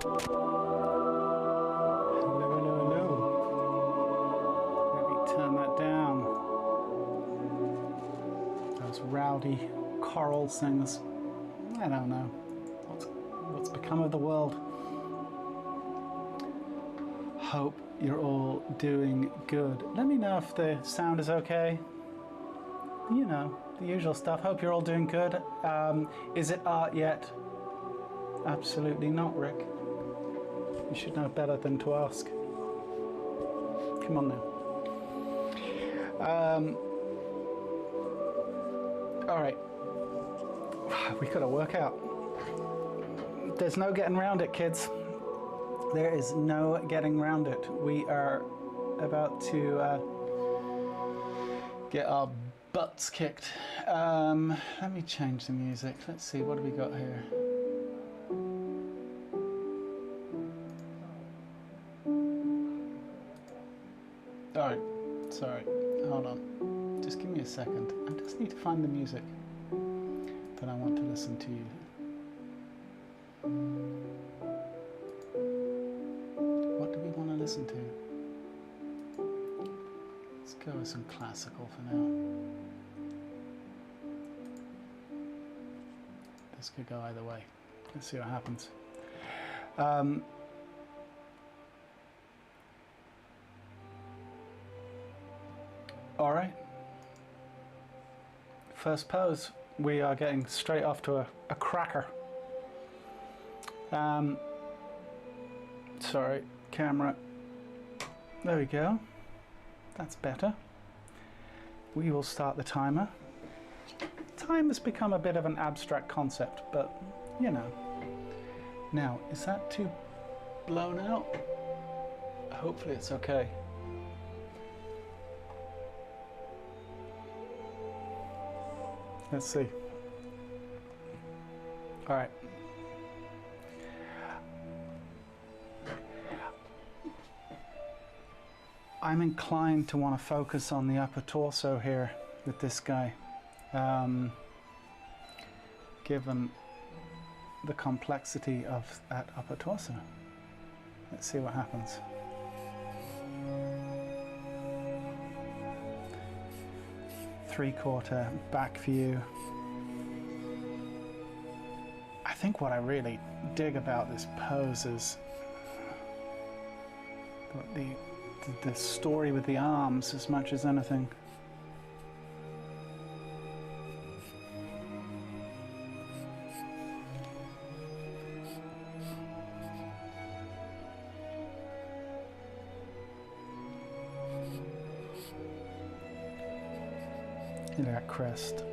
Hello, hello, hello. Let me turn that down. Those rowdy choral things. I don't know. What's become of the world? Hope you're all doing good. Let me know if the sound is okay. You know, the usual stuff. Hope you're all doing good. Is it art yet? Absolutely not, Rick. You should know better than to ask. Come on now. All right. We gotta work out. There's no getting around it, kids. There is no getting around it. We are about to get our butts kicked. Let me change the music. Let's see, what do we got here? Alright, sorry, hold on. Just give me a second. I just need to find the music that I want to listen to you. What do we want to listen to? Let's go with some classical for now. This could go either way. Let's see what happens. All right. First pose. We are getting straight off to a cracker. Sorry, camera. There we go. That's better. We will start the timer. Time has become a bit of an abstract concept, but you know. Now, is that too blown out? Hopefully it's okay. Let's see. All right. I'm inclined to want to focus on the upper torso here with this guy, given the complexity of that upper torso. Let's see what happens. Three-quarter back view. I think what I really dig about this pose is the story with the arms as much as anything. Look at that crest.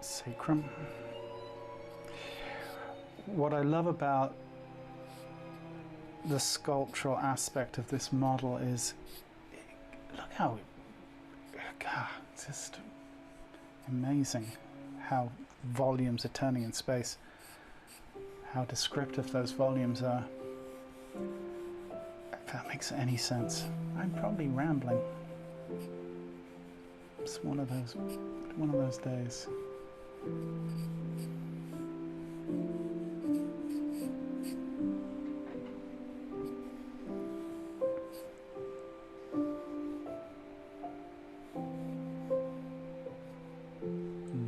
Sacrum. What I love about the sculptural aspect of this model is, look how, God, it's just amazing how volumes are turning in space, how descriptive those volumes are. If that makes any sense. I'm probably rambling. It's one of those days.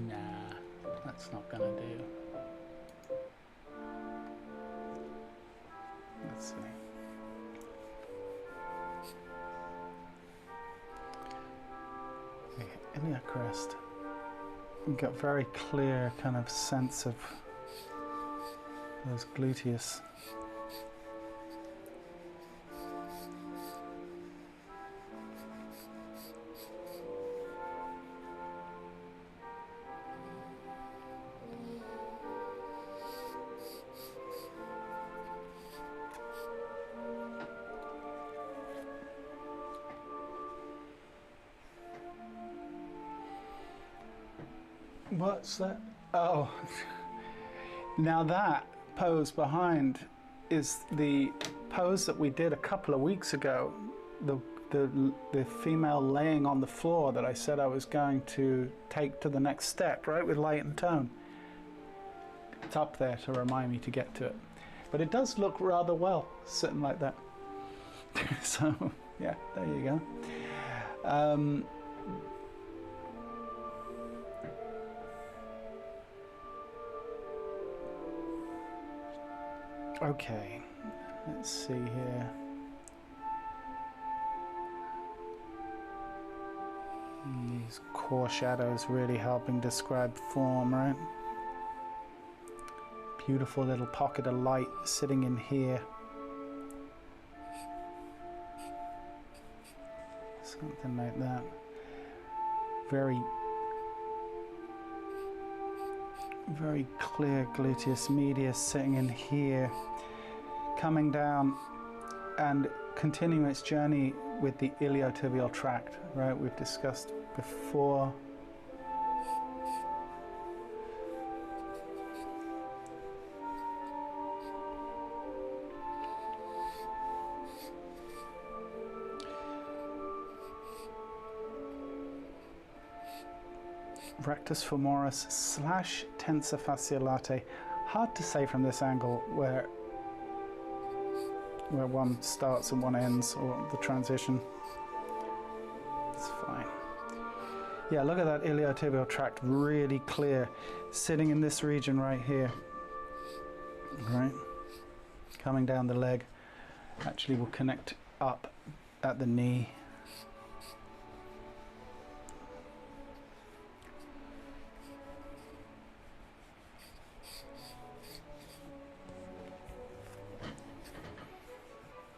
Nah, that's not gonna do. Let's see. In that crest, you've got very clear kind of sense of those gluteus. What's that? Oh, now that pose behind is the pose that we did a couple of weeks ago. The female laying on the floor that I said I was going to take to the next step, right, with light and tone. It's up there to remind me to get to it. But it does look rather well sitting like that. So, yeah, there you go. Okay, let's see here. These core shadows really helping describe form, right? Beautiful little pocket of light sitting in here. Something like that. Very clear gluteus medius sitting in here, coming down and continuing its journey with the iliotibial tract, right? We've discussed before. Rectus femoris / tensor fasciae latae. Hard to say from this angle where one starts and one ends, or the transition. It's fine. Yeah, look at that iliotibial tract, really clear, sitting in this region right here. Right, coming down the leg. Actually, will connect up at the knee.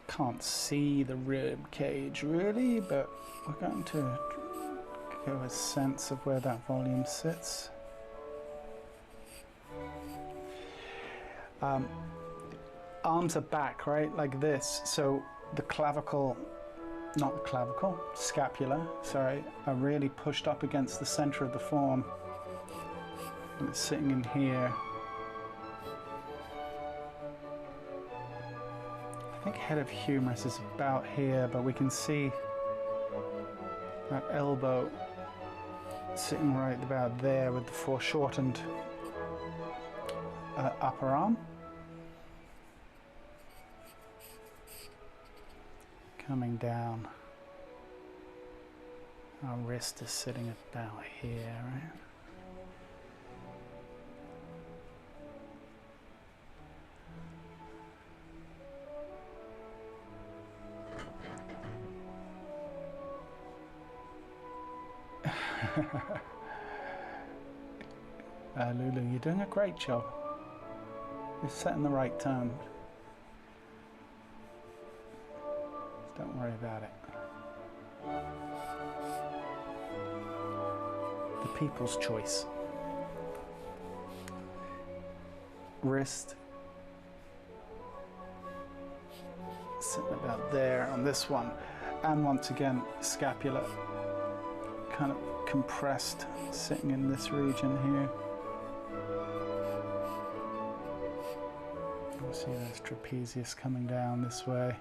Can't see the rib cage really, but we're going to give a sense of where that volume sits. Arms are back, right, like this, so the clavicle, not the clavicle, scapula, sorry, are really pushed up against the center of the form. And it's sitting in here. I think head of humerus is about here, but we can see that elbow sitting right about there with the foreshortened upper arm. Coming down. Our wrist is sitting about here, right? Lulu, you're doing a great job. You're setting the right tone. Don't worry about it. The people's choice. Wrist. Sitting about there on this one. And once again, scapula. Kind of compressed, sitting in this region here. You'll see those trapezius coming down this way.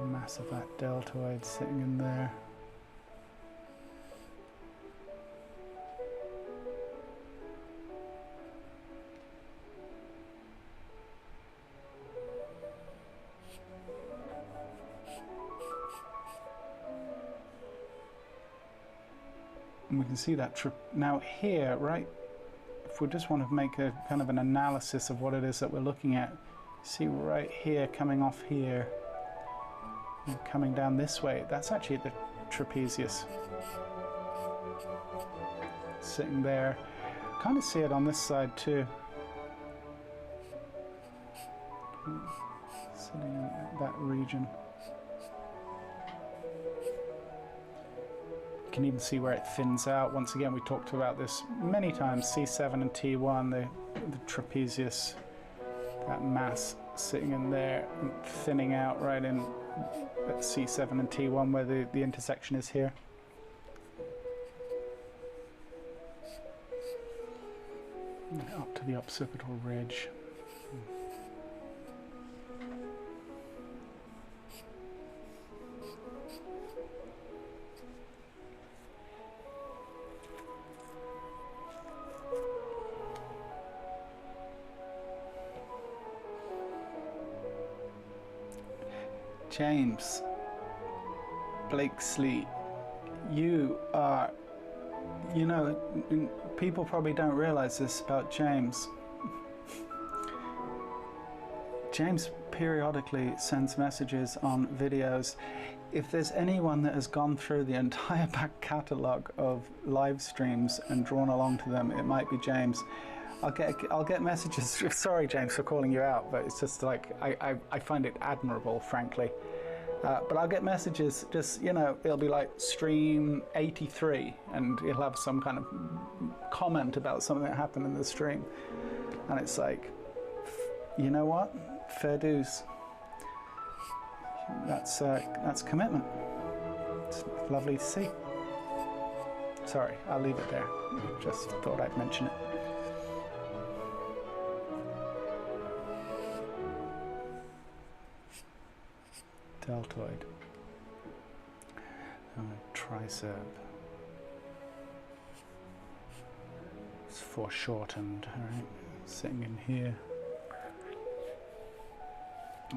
Massive that deltoid sitting in there. And we can see that now here, right? If we just want to make a kind of an analysis of what it is that we're looking at, see right here coming off here, and coming down this way. That's actually the trapezius sitting there. Kind of see it on this side too. Sitting in that region. You can even see where it thins out. Once again, we talked about this many times. C7 and T1, the trapezius, that mass sitting in there and thinning out right in at C7 and T1 where the intersection is here. Up to the occipital ridge. James Blakesley, you are, you know, people probably don't realize this about James. James periodically sends messages on videos. If there's anyone that has gone through the entire back catalogue of live streams and drawn along to them, it might be James. I'll get messages. Sorry, James, for calling you out, but it's just like I find it admirable, frankly. But I'll get messages. Just, you know, it'll be like stream 83, and he'll have some kind of comment about something that happened in the stream, and it's like, you know what? Fair dues. That's commitment. It's lovely to see. Sorry, I'll leave it there. Just thought I'd mention it. Deltoid. Tricep. It's foreshortened, alright? Sitting in here.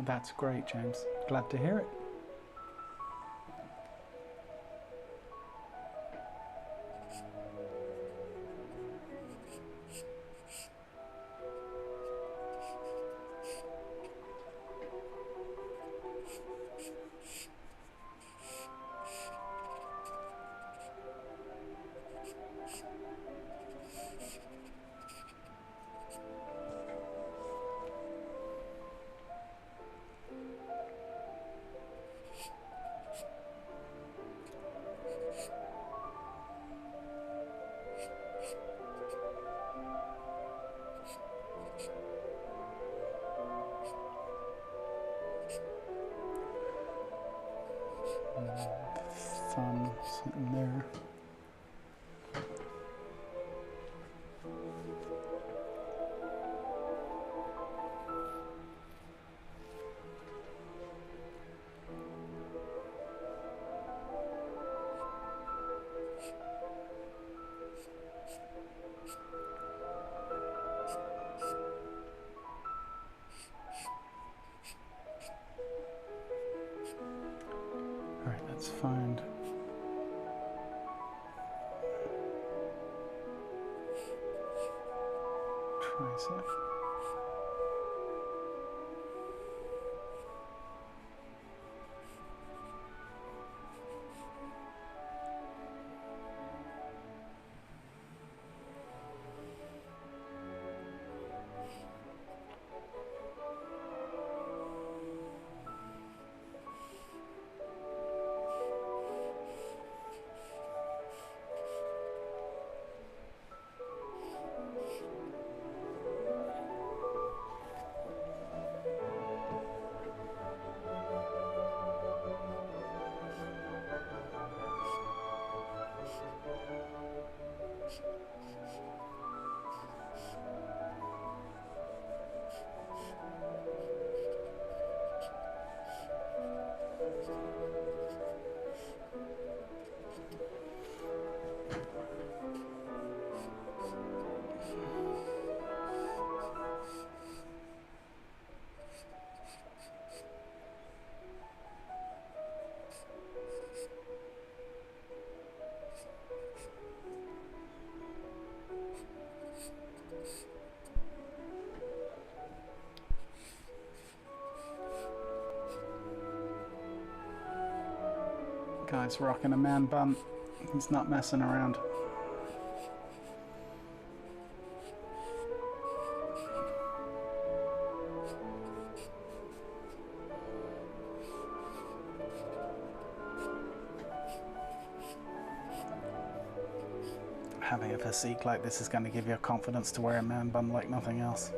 That's great, James. Glad to hear it. Thumb sitting there. All right, let's find tricep. Guy's rocking a man bun. He's not messing around. Having a physique like this is going to give you a confidence to wear a man bun like nothing else.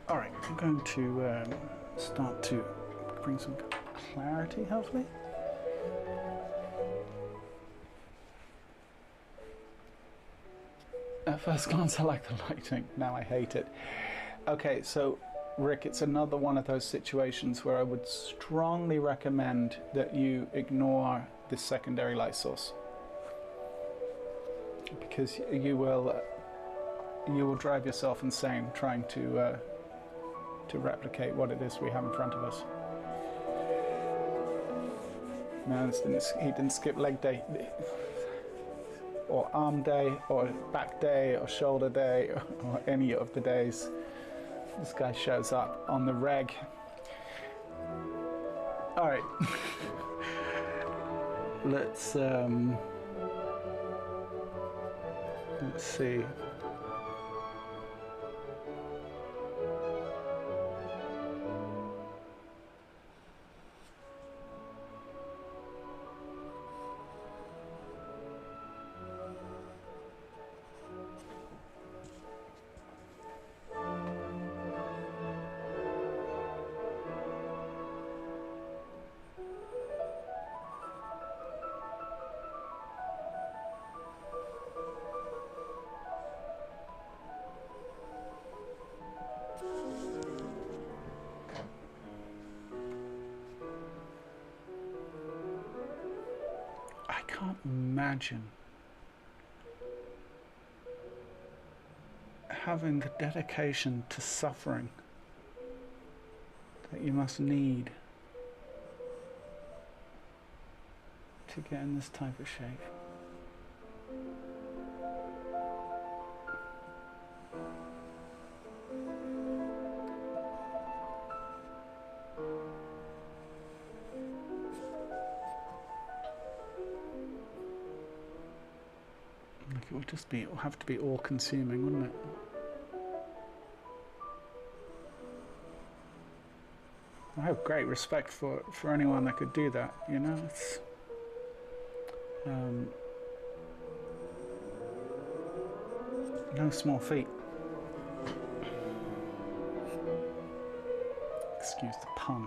Alright, I'm going to start to bring some clarity, hopefully. At first glance I like the lighting, now I hate it. Okay, so Rick, it's another one of those situations where I would strongly recommend that you ignore this secondary light source. because you will drive yourself insane trying to replicate what it is we have in front of us. No, he didn't skip leg day, or arm day, or back day, or shoulder day, or any of the days. This guy shows up on the reg. All right. Let's see. I can't imagine having the dedication to suffering that you must need to get in this type of shape. It would just be, it would have to be all-consuming, wouldn't it? I have great respect for anyone that could do that, you know? It's no small feat. Excuse the pun.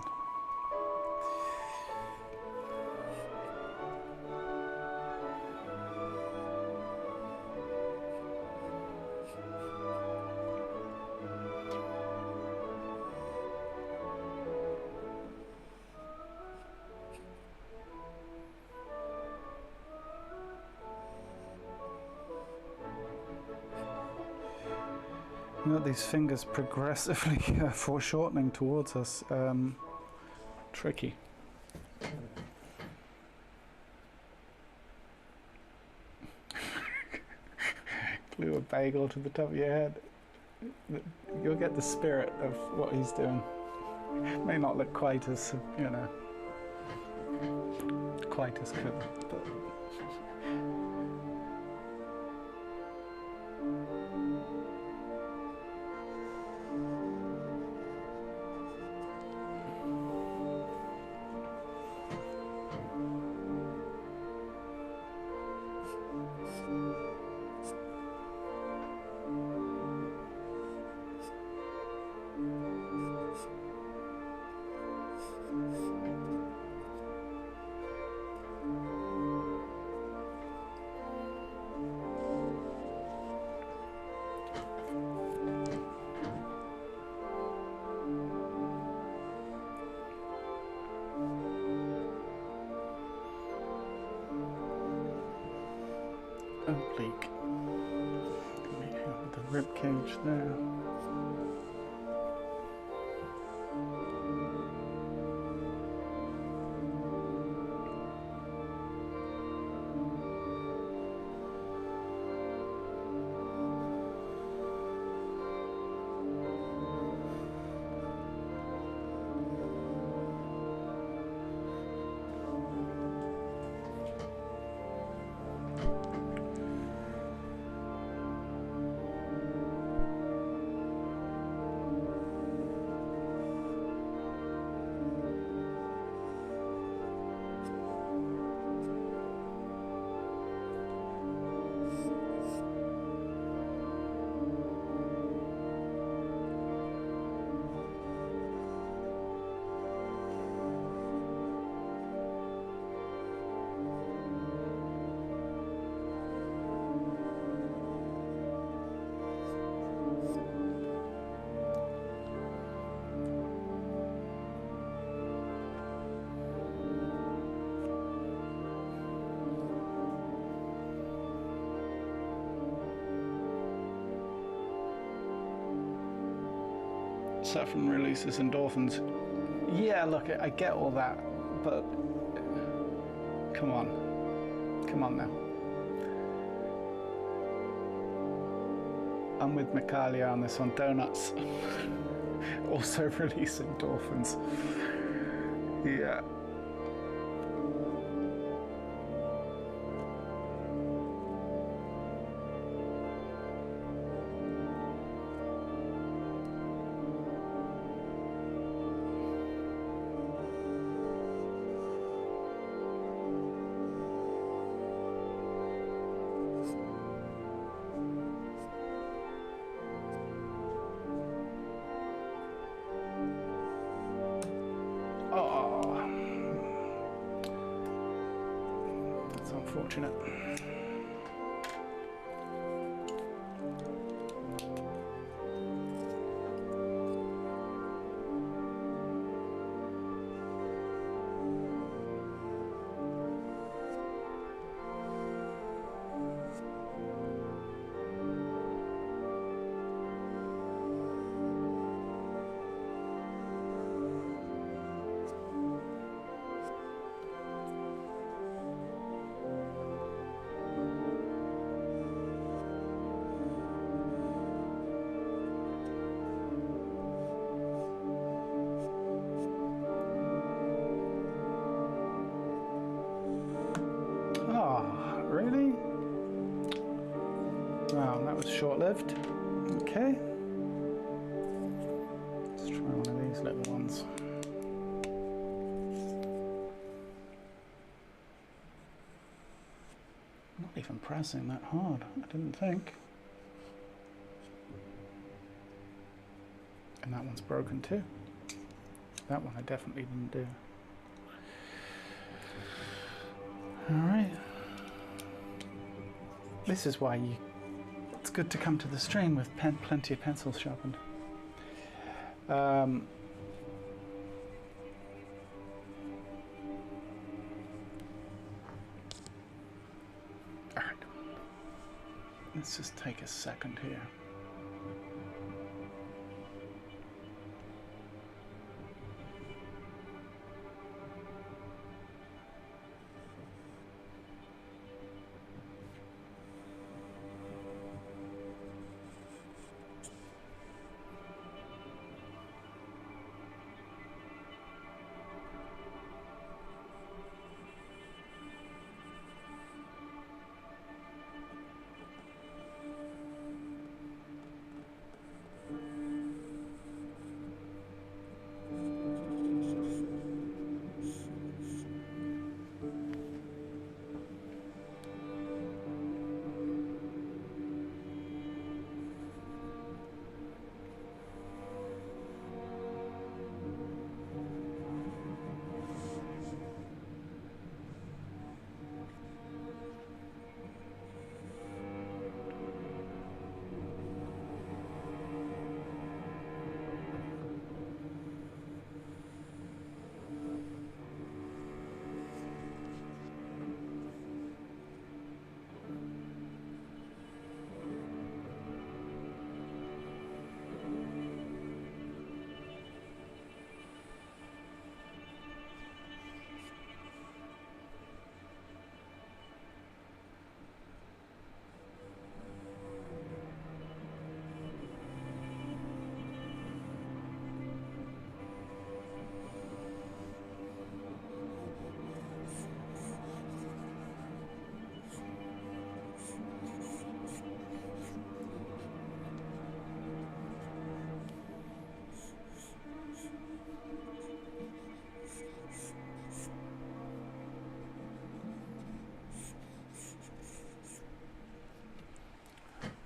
You know, these fingers progressively foreshortening towards us. Tricky. Glue a bagel to the top of your head. You'll get the spirit of what he's doing. It may not look quite as, you know, quite as good, but oblique. Make out the rib cage there. saffron releases endorphins. Yeah, look, I get all that, but come on now. I'm with Mikalia on this one. Donuts also release endorphins. Yeah. Unfortunate. Really? Wow, that was short-lived. Okay. Let's try one of these little ones. Not even pressing that hard, I didn't think. And that one's broken too. That one I definitely didn't do. Alright. This is why it's good to come to the stream with plenty of pencils sharpened. Alright. Let's just take a second here.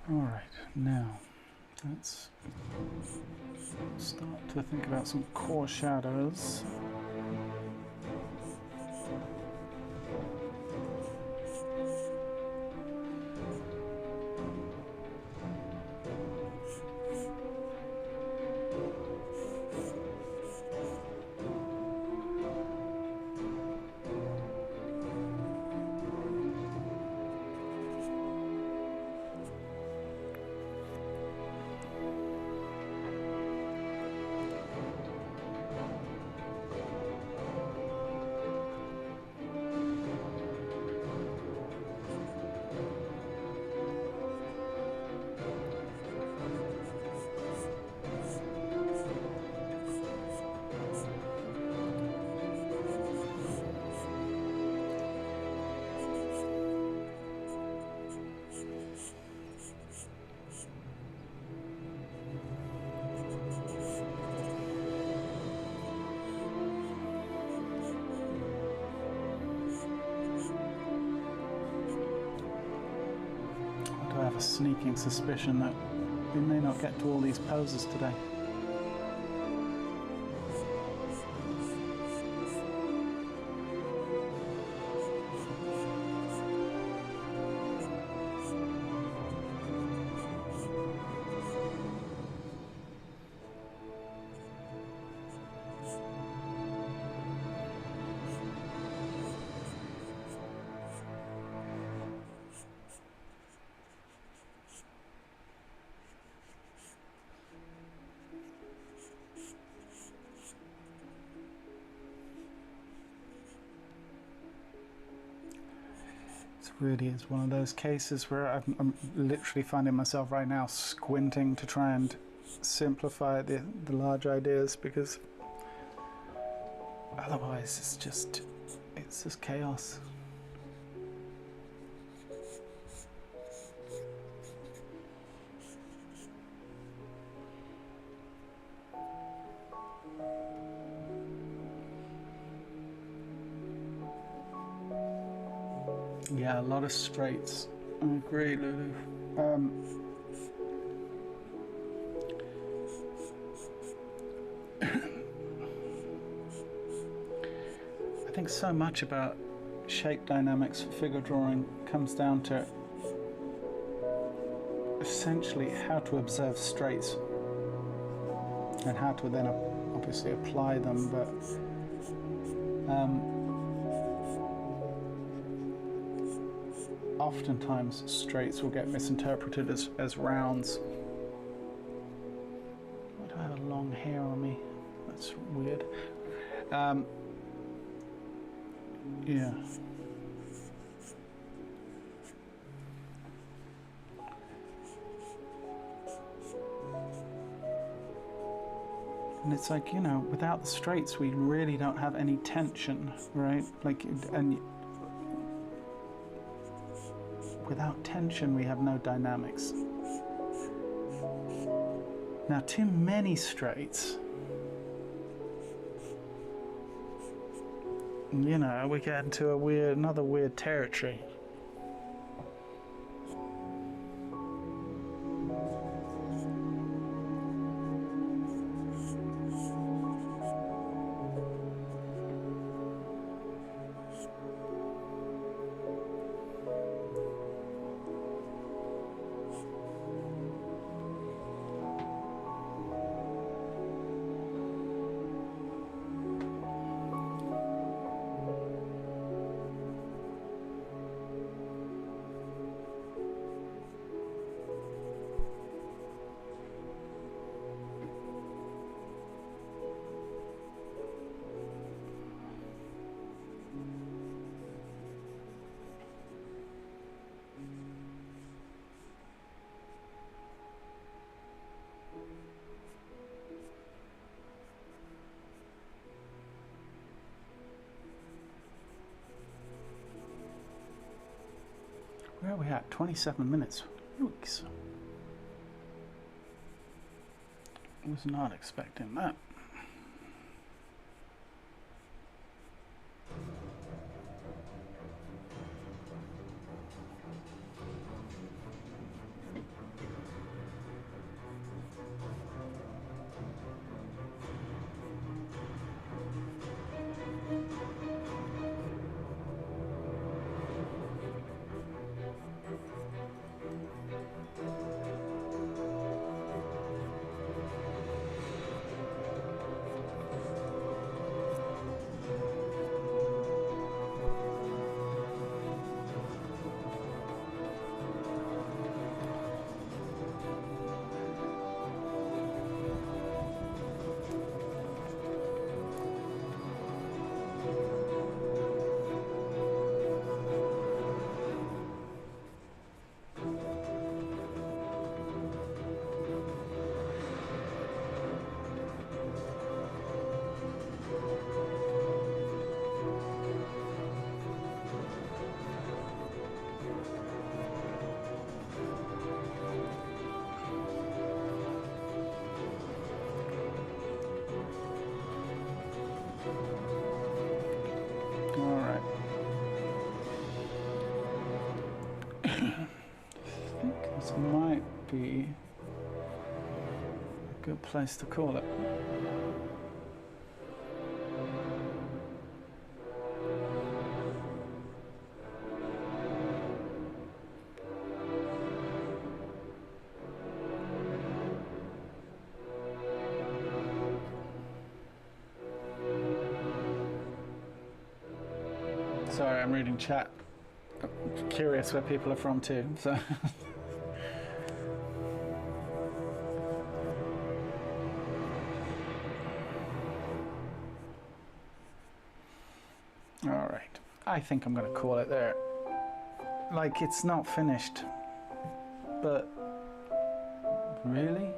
All right, now let's start to think about some core shadows. have a sneaking suspicion that we may not get to all these poses today. Really is one of those cases where I'm literally finding myself right now squinting to try and simplify the large ideas, because otherwise it's just chaos. Yeah, a lot of straights. I agree, Lulu. I think so much about shape dynamics for figure drawing comes down to essentially how to observe straights and how to then obviously apply them, but oftentimes straights will get misinterpreted as rounds. Why do I have a long hair on me? That's weird. Yeah. And it's like, you know, without the straights we really don't have any tension, right? Like, and without tension, we have no dynamics. Now, too many straights, you know, we get into another weird territory. Where are we at? 27 minutes. Yikes. Was not expecting that. This might be a good place to call it. Sorry, I'm reading chat. I'm curious where people are from too, so. All right, I think I'm gonna call it there. Like, it's not finished, but really?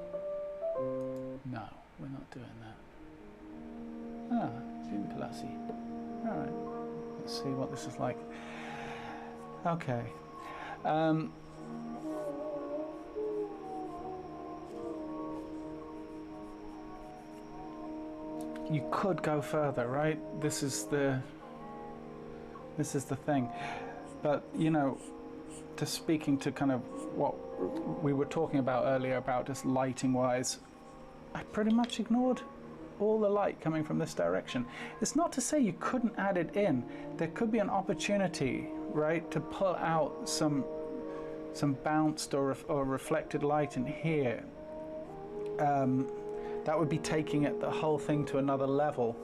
No, we're not doing that. Ah, June Pelosi. All right. See what this is like. Okay. You could go further, right? This is the thing. But you know, just speaking to kind of what we were talking about earlier about just lighting wise, I pretty much ignored all the light coming from this direction. It's not to say you couldn't add it in. There could be an opportunity, right, to pull out some bounced or reflected light in here. That would be taking it the whole thing to another level.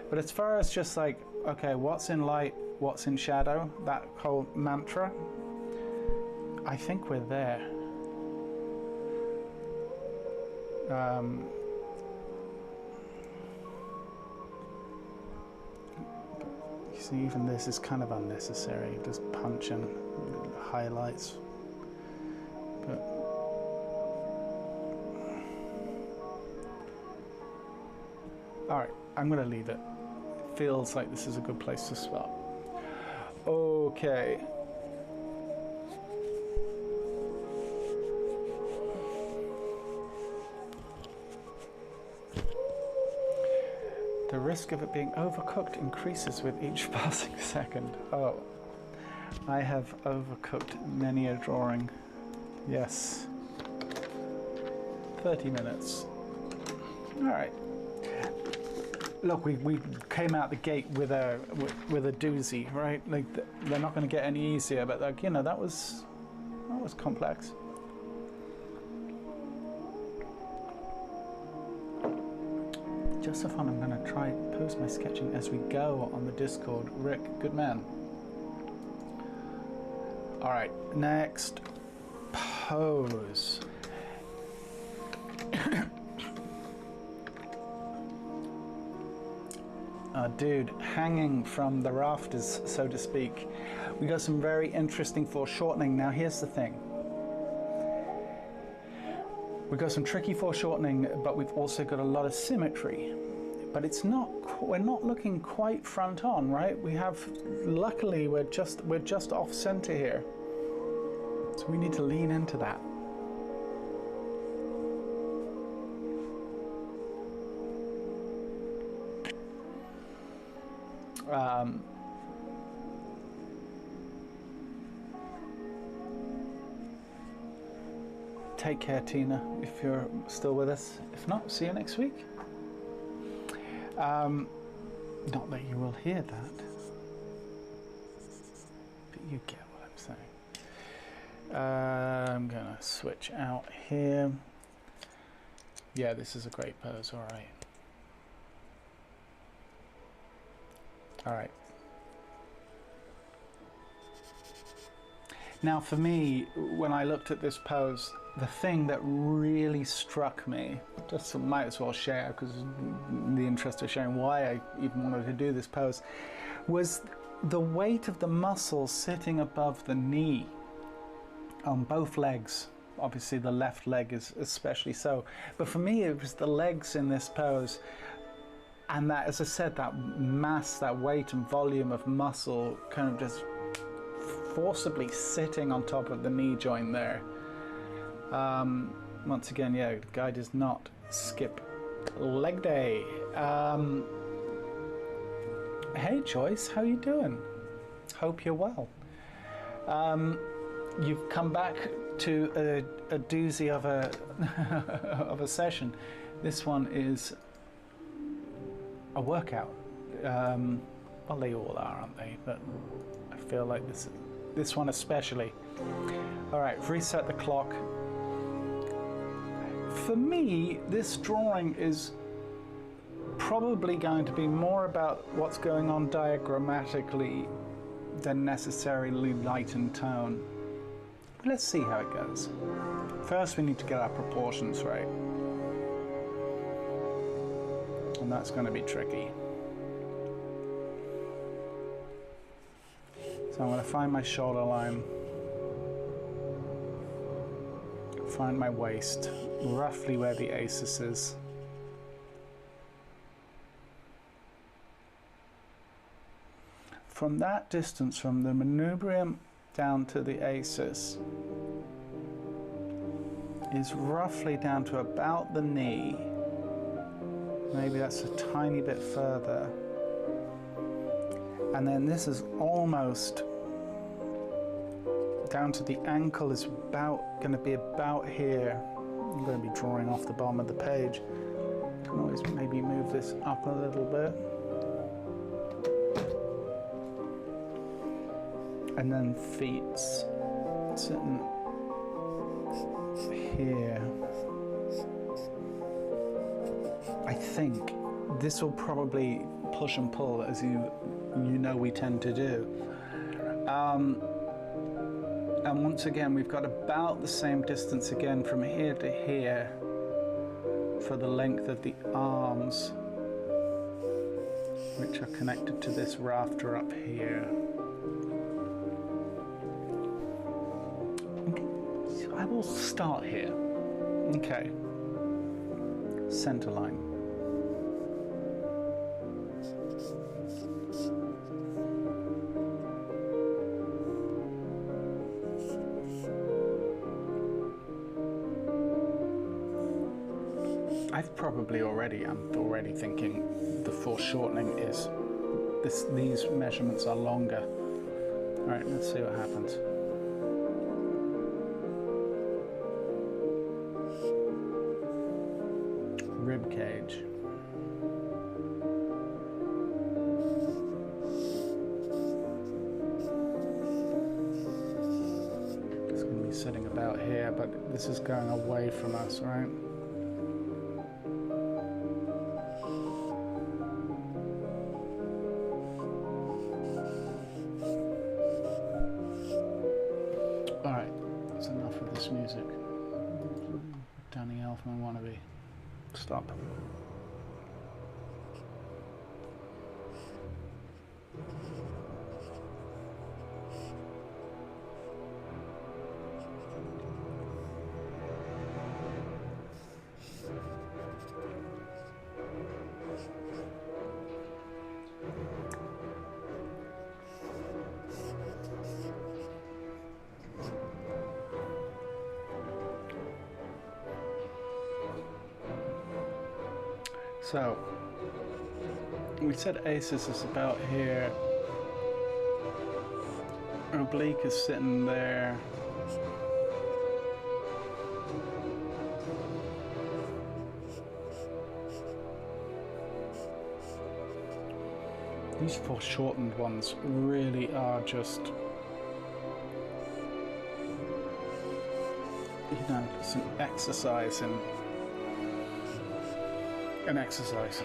But as far as just like, okay, what's in light, what's in shadow, that whole mantra, I think we're there. You see, even this is kind of unnecessary, just punching highlights. But all right, I'm gonna leave it. It feels like this is a good place to stop. Okay. The risk of it being overcooked increases with each passing second. Oh, I have overcooked many a drawing. Yes. 30 minutes. All right. Look, we came out the gate with a doozy, right? Like they're not going to get any easier, but like, you know, that was complex. Just for fun, I'm going to try post my sketching as we go on the Discord. Rick, good man. All right, next pose. Dude, hanging from the rafters, so to speak. We got some very interesting foreshortening. Now, here's the thing. We've got some tricky foreshortening, but we've also got a lot of symmetry. But it's not, we're not looking quite front on, right? We have, luckily, we're just off center here. So we need to lean into that. Take care, Tina, if you're still with us. If not, see you next week. Not that you will hear that, but you get what I'm saying. I'm gonna switch out here. Yeah, this is a great pose, all right. All right. Now for me, when I looked at this pose, the thing that really struck me, just might as well share because in the interest of sharing why I even wanted to do this pose, was the weight of the muscle sitting above the knee on both legs. Obviously the left leg is especially so, but for me it was the legs in this pose. And that, as I said, that mass, that weight and volume of muscle kind of just forcibly sitting on top of the knee joint there. Once again, yeah, the guy does not skip leg day. Hey Joyce, how you doing? Hope you're well. you've come back to a doozy of a of a session. This one is a workout. Well, they all are, aren't they? But I feel like this one especially. All right, reset the clock. For me, this drawing is probably going to be more about what's going on diagrammatically than necessarily light and tone. Let's see how it goes. First, we need to get our proportions right. And that's going to be tricky. So I'm going to find my shoulder line, find my waist, roughly where the ASIS is. From that distance, from the manubrium down to the ASIS, is roughly down to about the knee. Maybe that's a tiny bit further. And then this is almost down to the ankle, is going to be about here. I'm going to be drawing off the bottom of the page. I can always maybe move this up a little bit. And then feet sitting here. I think this will probably push and pull, as you know we tend to do. And once again, we've got about the same distance again from here to here for the length of the arms, which are connected to this rafter up here. Okay, so I will start here. Okay, center line. I'm already thinking the foreshortening is these measurements are longer. All right, let's see what happens. Rib cage. It's going to be sitting about here, but this is going away from us, right? Stop. So, we said ASIS is about here, oblique is sitting there, these foreshortened ones really are just, you know, some exercise in an exercise.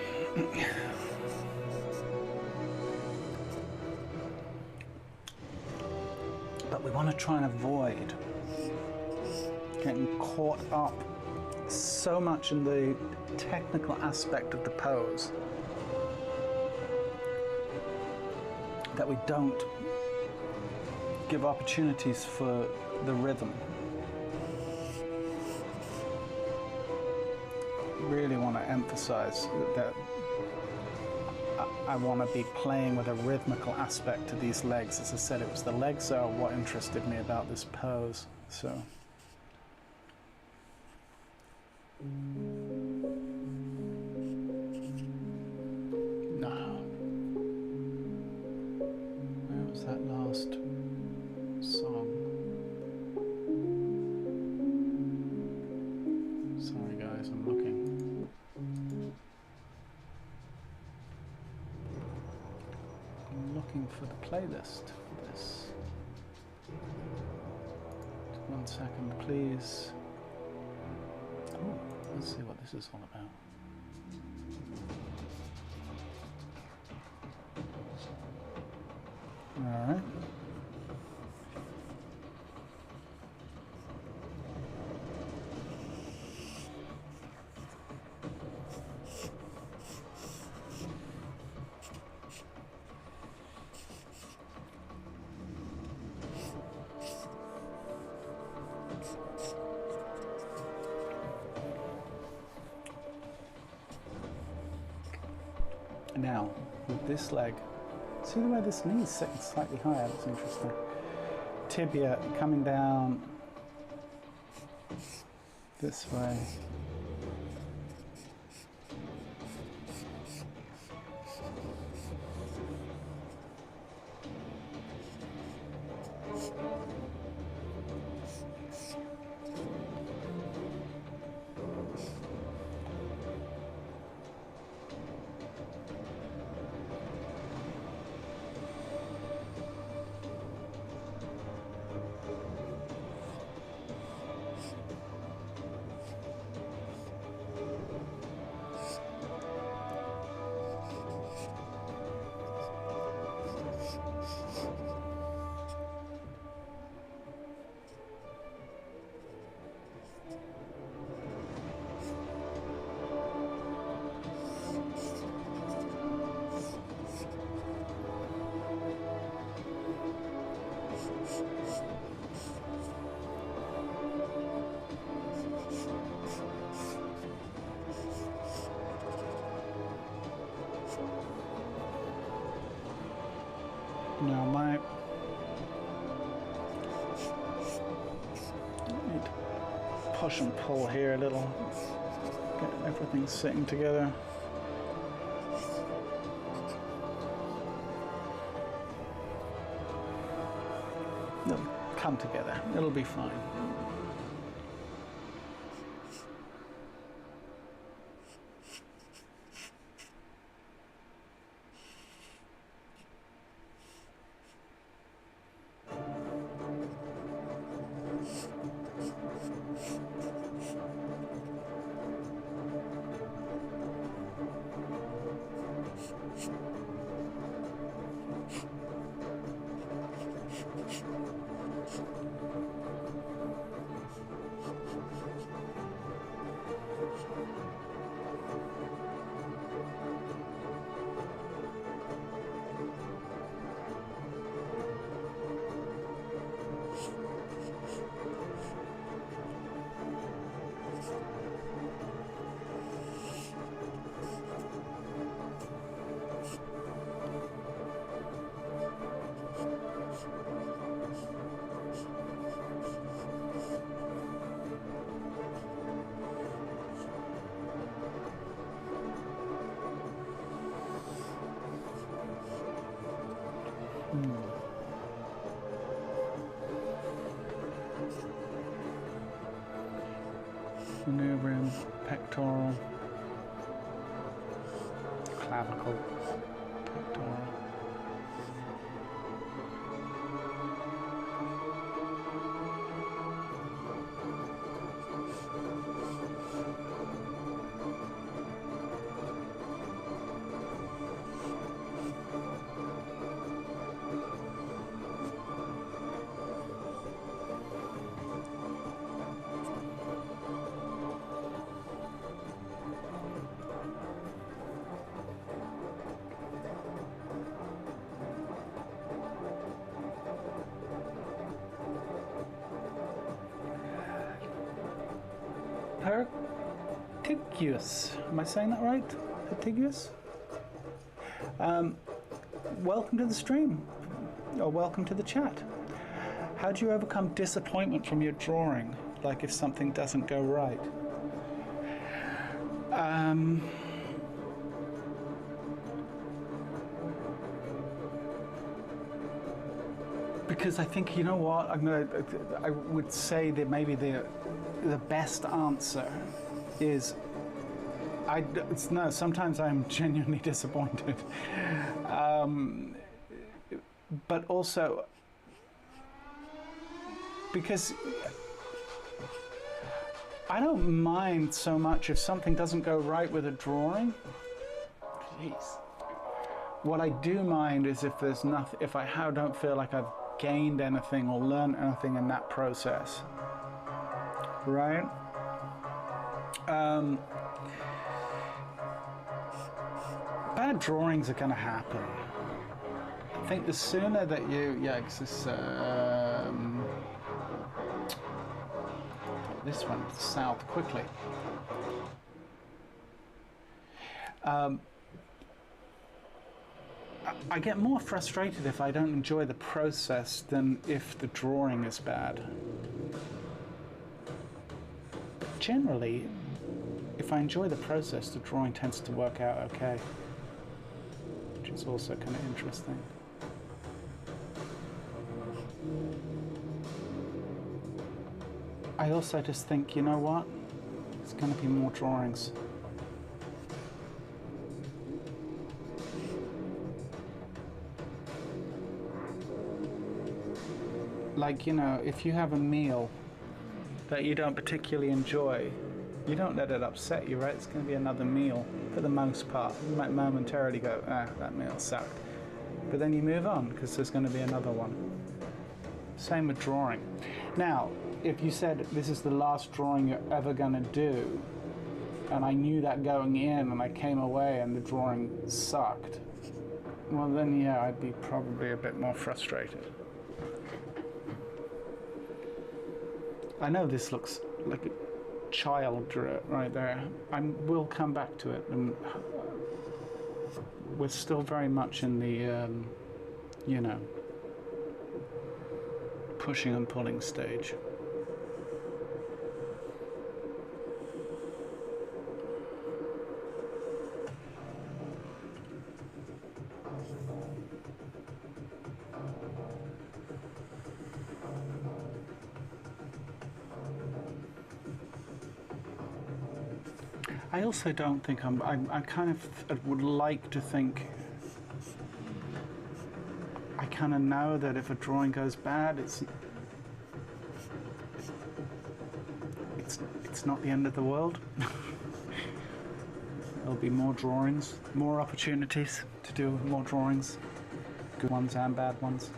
But we want to try and avoid getting caught up so much in the technical aspect of the pose that we don't give opportunities for the rhythm. Really want to emphasize that I want to be playing with a rhythmical aspect to these legs. As I said, it was the legs are what interested me about this pose. So no, where was that last song? test for this. 1 second, please. Oh, let's see what this is all about. All right. Now, with this leg, see the way this knee is sitting slightly higher, that's interesting. Tibia coming down this way. Now my need to push and pull here a little, get everything sitting together. It'll come together, it'll be fine. Maneuvering pectoral, clavicle, pectoral. Pertiguous. Am I saying that right? Pertiguous? Welcome to the stream, or welcome to the chat. How do you overcome disappointment from your drawing? Like if something doesn't go right? Because I think, you know what, I would say that maybe the best answer is, sometimes I'm genuinely disappointed. but also because I don't mind so much if something doesn't go right with a drawing. Jeez. What I do mind is if there's nothing, if I don't feel like I've gained anything or learned anything in that process, right? Bad drawings are going to happen. I think the sooner that you, yeah, because this went south quickly. I get more frustrated if I don't enjoy the process than if the drawing is bad. Generally, if I enjoy the process, the drawing tends to work out okay, which is also kind of interesting. I also just think, you know what? There's going to be more drawings. Like, you know, if you have a meal that you don't particularly enjoy, you don't let it upset you, right? It's going to be another meal for the most part. You might momentarily go, that meal sucked. But then you move on because there's going to be another one. Same with drawing. Now, if you said this is the last drawing you're ever going to do, and I knew that going in and I came away and the drawing sucked, well then yeah, I'd be probably a bit more frustrated. I know this looks like a child drew it right there. We'll come back to it, and we're still very much in the, you know, pushing and pulling stage. I also don't think I kind of would like to think, I kind of know that if a drawing goes bad, it's not the end of the world. There'll be more drawings, more opportunities to do more drawings, good ones and bad ones.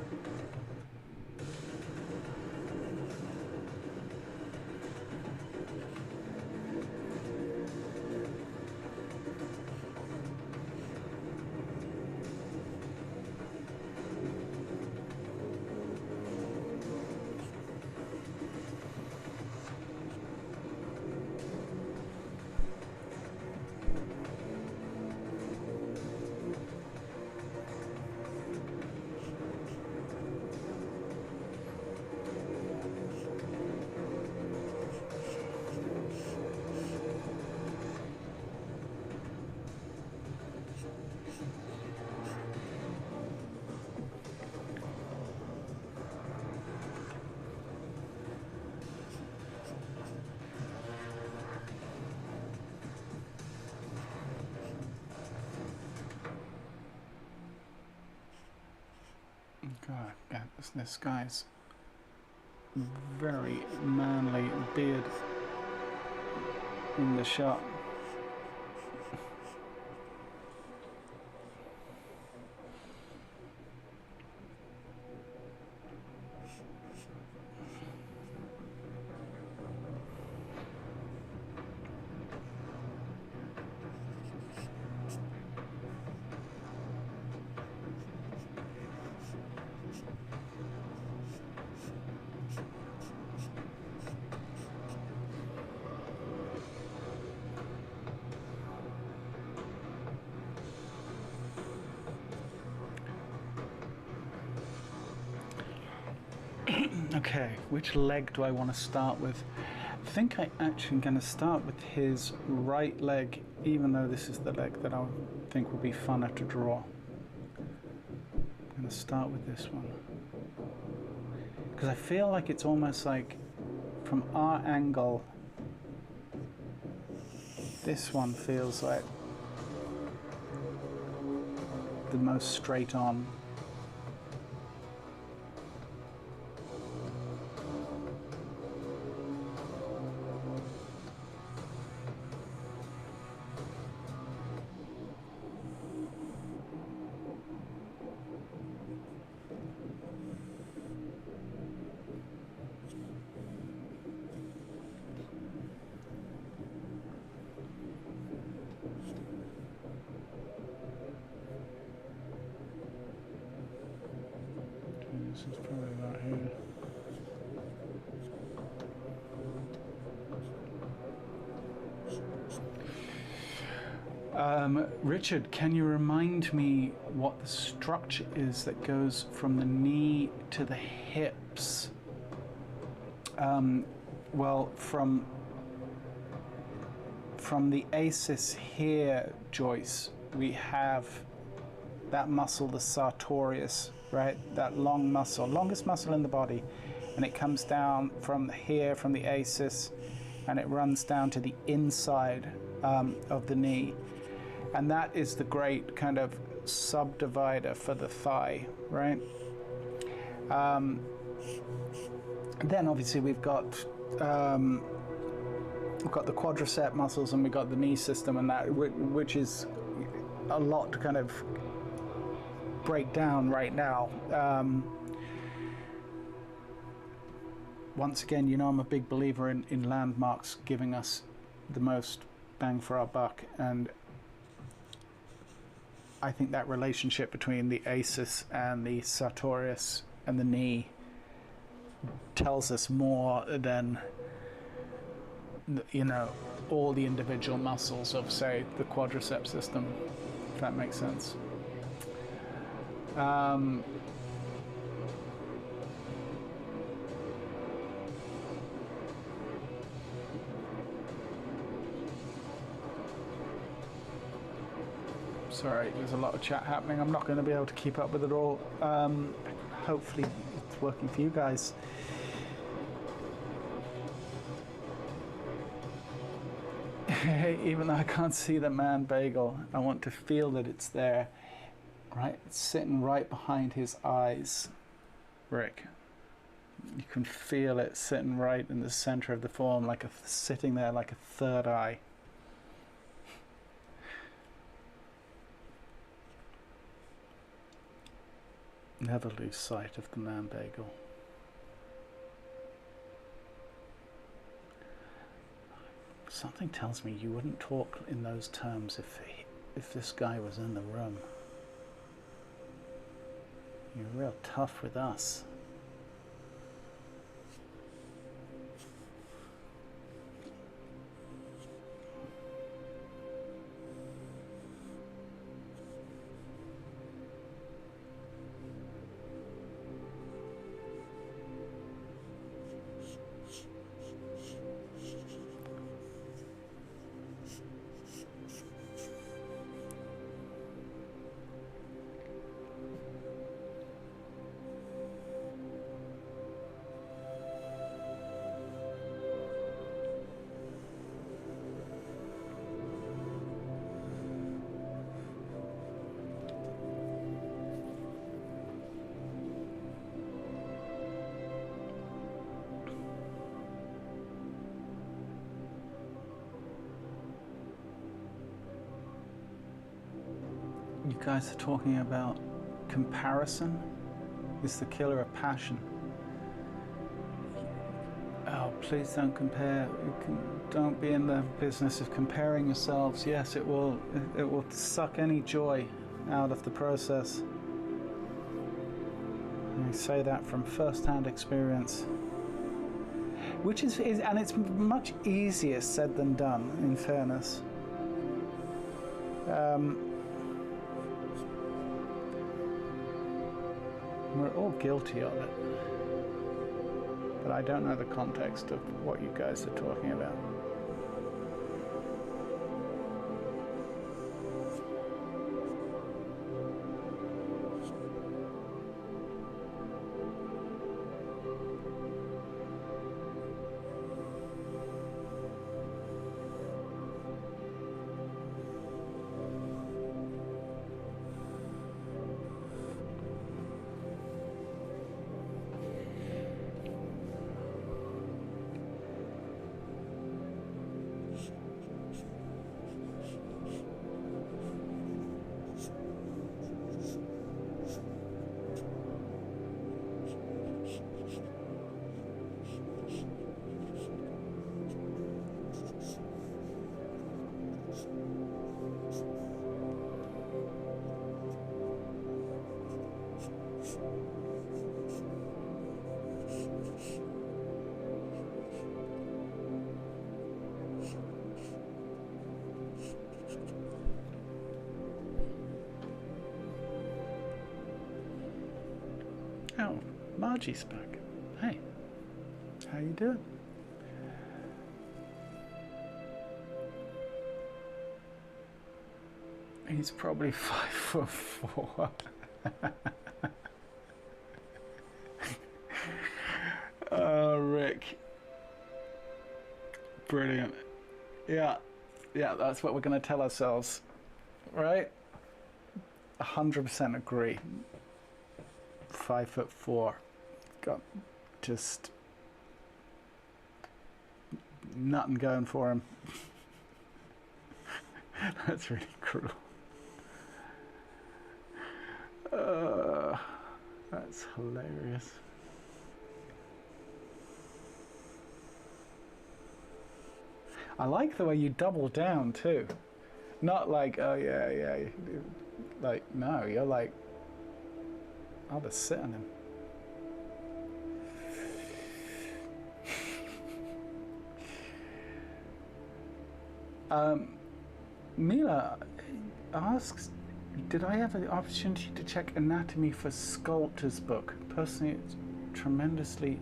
God, yeah, this guy's very manly beard in the shot. Okay, which leg do I want to start with? I think I actually am going to start with his right leg, even though this is the leg that I think will be funner to draw. I'm going to start with this one. Because I feel like it's almost like, from our angle, this one feels like the most straight on. Richard, can you remind me what the structure is that goes from the knee to the hips? Well, from the ACIS here, Joyce, we have that muscle, the sartorius, right? That long muscle, longest muscle in the body. And it comes down from here, from the ACIS, and it runs down to the inside of the knee. And that is the great kind of subdivider for the thigh, right? Then obviously we've got the quadricep muscles, and we've got the knee system, and that, which is a lot to kind of break down right now. Once again, you know, I'm a big believer in landmarks giving us the most bang for our buck, and I think that relationship between the ACIS and the sartorius and the knee tells us more than, you know, all the individual muscles of, say, the quadricep system, if that makes sense. Sorry, there's a lot of chat happening. I'm not going to be able to keep up with it all. Hopefully it's working for you guys. Even though I can't see the man bagel, I want to feel that it's there. Right? It's sitting right behind his eyes, Rick. You can feel it sitting right in the center of the form, like sitting there like a third eye. Never lose sight of the man bagel. Something tells me you wouldn't talk in those terms if this guy was in the room. You're real tough with us. You guys are talking about comparison is the killer of passion. Oh, please don't compare. Don't be in the business of comparing yourselves. Yes, it will suck any joy out of the process. I say that from first-hand experience. Which is and it's much easier said than done, in fairness. We're all guilty of it, but I don't know the context of what you guys are talking about. Margie's back. Hey, how you doing? He's probably 5'4". Oh, Rick. Brilliant. Yeah, that's what we're going to tell ourselves, right? 100% agree. 5'4". Got just nothing going for him. That's really cruel. That's hilarious. I like the way you double down too. Not like, oh yeah. Like, no, you're like, I'll just sit on him. Mila asks, did I have the opportunity to check Anatomy for Sculptors book? Personally, it's tremendously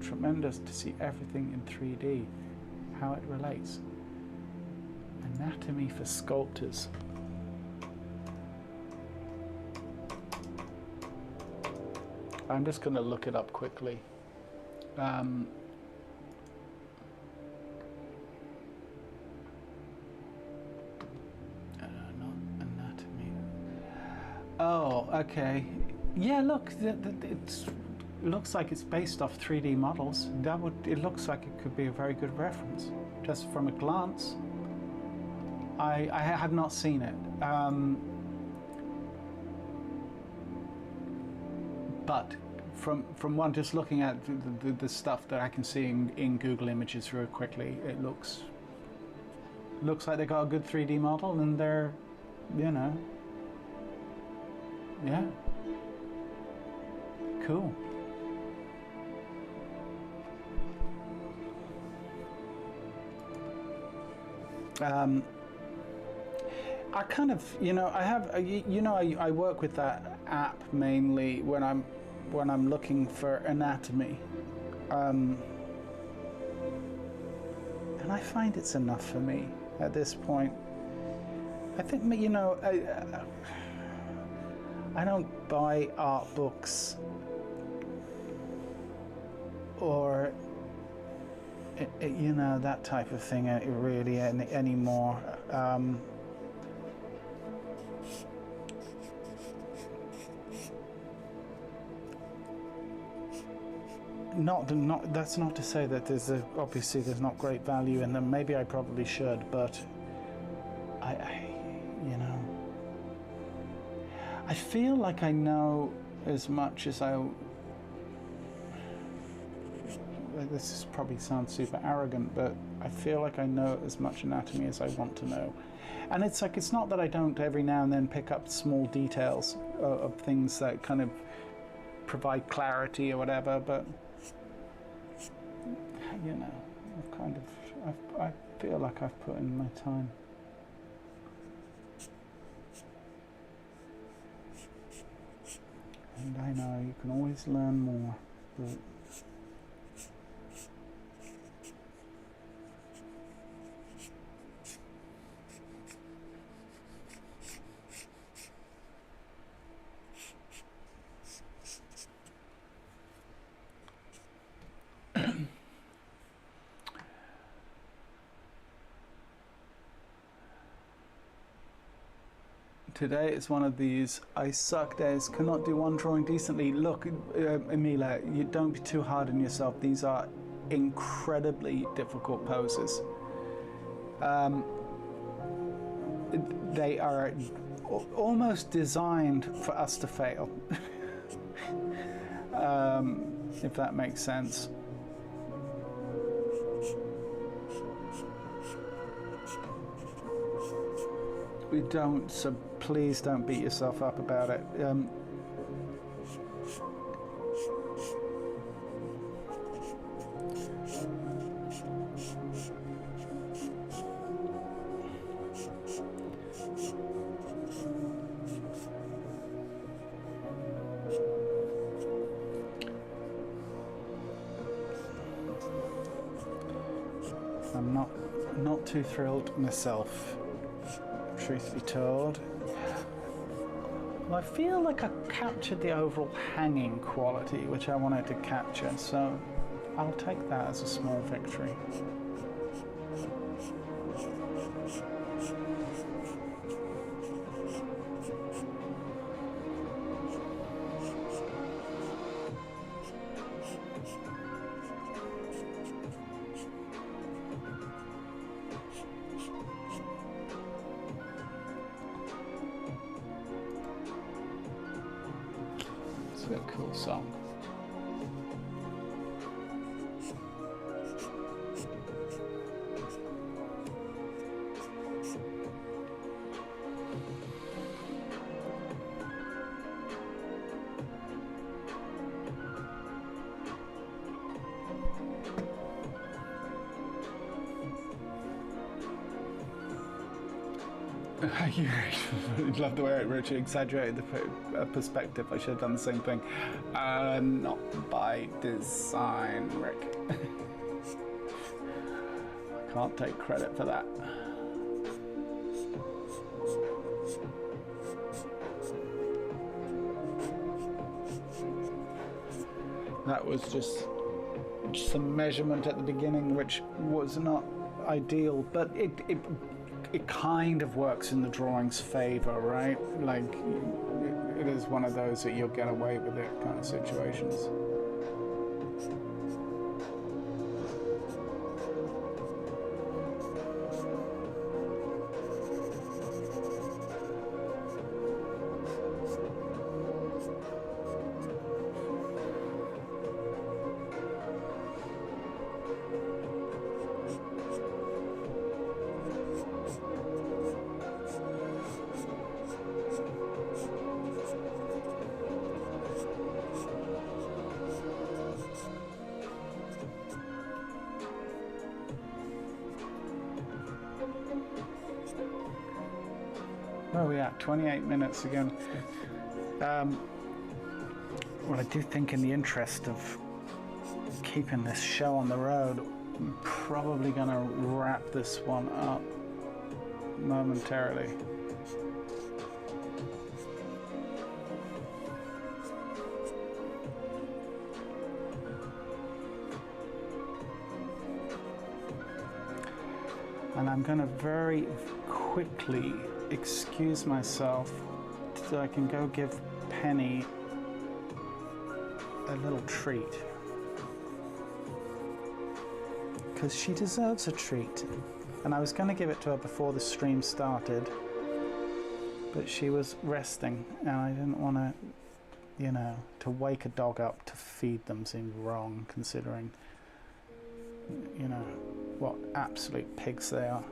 tremendous to see everything in 3D, how it relates. Anatomy for Sculptors. I'm just going to look it up quickly. Not anatomy. Oh, okay. Yeah, look, it looks like it's based off 3D models. It looks like it could be a very good reference, just from a glance. I have not seen it, but from one just looking at the stuff that I can see in Google Images real quickly, it looks like they got a good 3D model, and they're, you know, yeah, cool. I kind of, you know, I have, you know, I work with that app mainly when I'm looking for anatomy, and I find it's enough for me at this point. I think, you know, I don't buy art books or you know, that type of thing really anymore. That's not to say that obviously there's not great value in them. Maybe I probably should, but you know, I feel like I know as much as this probably sounds super arrogant, but I feel like I know as much anatomy as I want to know. And it's like, it's not that I don't every now and then pick up small details of things that kind of provide clarity or whatever, but you know, I feel like I've put in my time. And I know you can always learn more, but today is one of these I suck days, cannot do one drawing decently. Look, Emila, you don't be too hard on yourself. These are incredibly difficult poses. They are almost designed for us to fail, if that makes sense. We don't, so please don't beat yourself up about it. I'm not too thrilled myself, truth be told. Well, I feel like I captured the overall hanging quality which I wanted to capture, so I'll take that as a small victory. It's a cool song. You love the way it Richard exaggerated the perspective. I should have done the same thing. Not by design, Rick. I can't take credit for that. That was just some measurement at the beginning, which was not ideal, but it kind of works in the drawing's favor, right? Like, it is one of those that you'll get away with it kind of situations. Where are we at? 28 minutes again. Well, I do think in the interest of keeping this show on the road, I'm probably going to wrap this one up momentarily. And I'm going to very quickly excuse myself so I can go give Penny a little treat, because she deserves a treat, and I was going to give it to her before the stream started, but she was resting and I didn't want to, you know, to wake a dog up to feed them seemed wrong, considering, you know, what absolute pigs they are.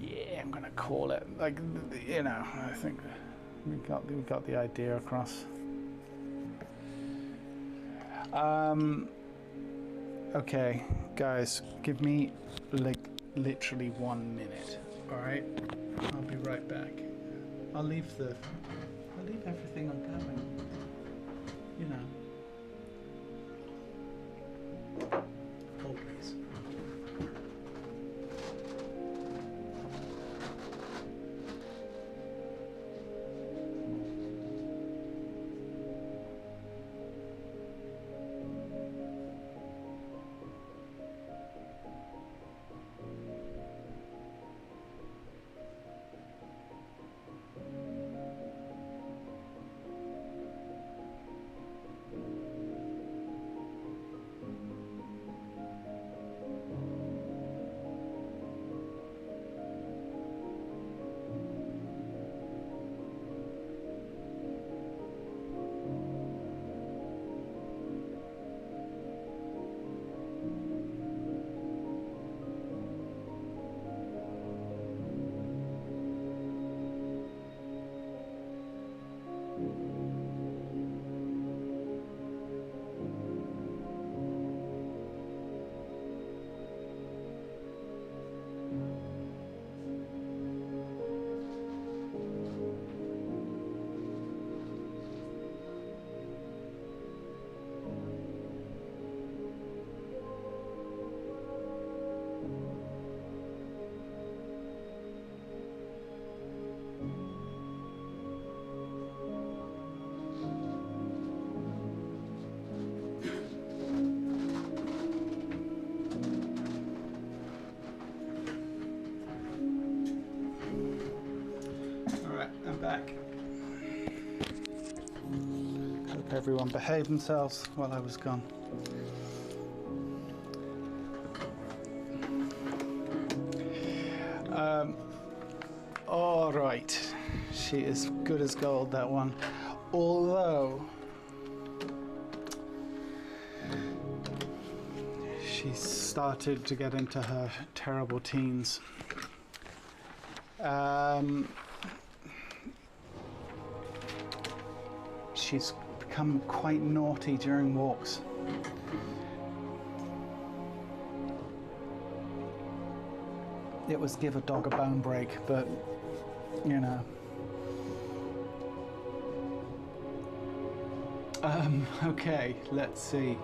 Yeah, I'm gonna call it. Like, you know, I think we got the idea across. Okay, guys, give me like literally 1 minute. All right, I'll be right back. I'll leave everything on going. You know. Hold, please. I'm back. Hope everyone behaved themselves while I was gone. All right, she is good as gold, that one. Although she started to get into her terrible teens. She's become quite naughty during walks. It was give a dog a bone break, but you know. Okay, let's see.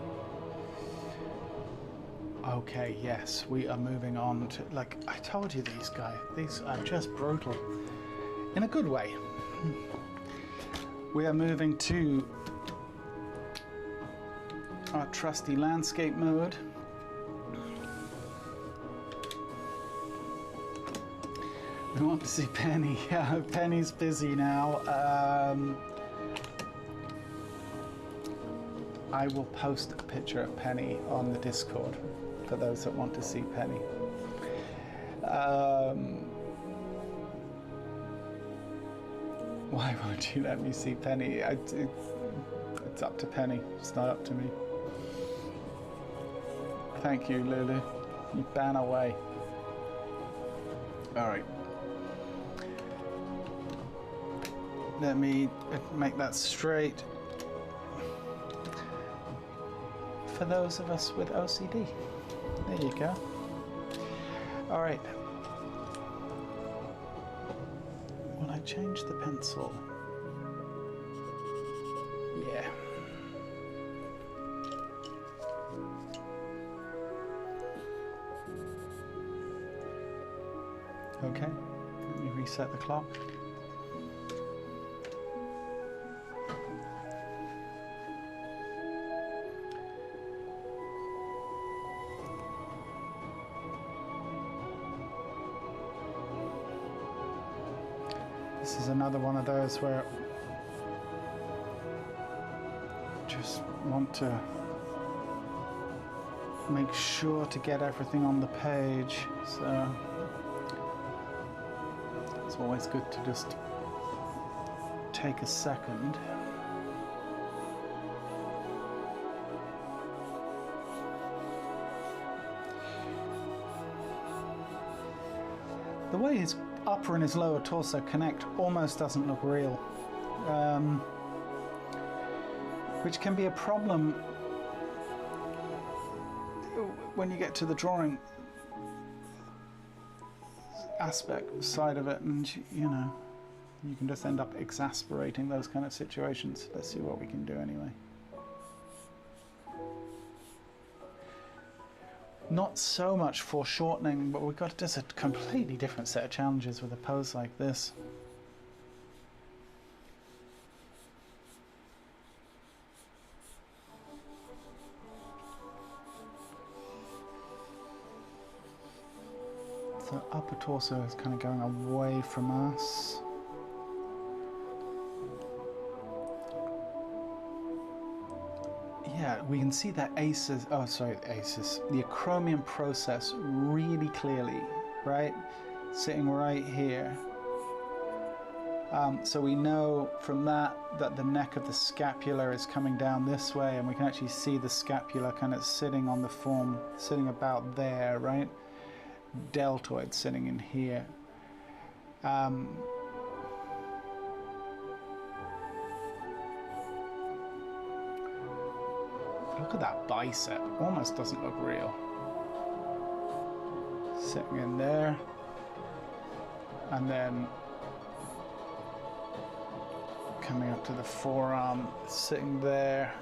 Okay, yes, we are moving on to, like I told you, these are just brutal. In a good way. We are moving to our trusty landscape mode. We want to see Penny. Yeah, Penny's busy now. I will post a picture of Penny on the Discord for those that want to see Penny. Why won't you let me see Penny? It's up to Penny. It's not up to me. Thank you, Lulu. You ban away. All right. Let me make that straight. For those of us with OCD. There you go. All right. Will I change the pencil? Yeah. Okay. Let me reset the clock. This is another one of those where I just want to make sure to get everything on the page, so it's always good to just take a second. The way his upper and his lower torso connect almost doesn't look real, which can be a problem when you get to the drawing aspect side of it, and you know, you can just end up exasperating those kind of situations. Let's see what we can do anyway. Not so much foreshortening, but we've got just a completely different set of challenges with a pose like this. So upper torso is kind of going away from us. Yeah, we can see that the acromion process really clearly, right? Sitting right here. So we know from that the neck of the scapula is coming down this way, and we can actually see the scapula kind of sitting on the form, sitting about there, right? Deltoid sitting in here. Look at that bicep, almost doesn't look real. Sitting in there, and then coming up to the forearm, sitting there.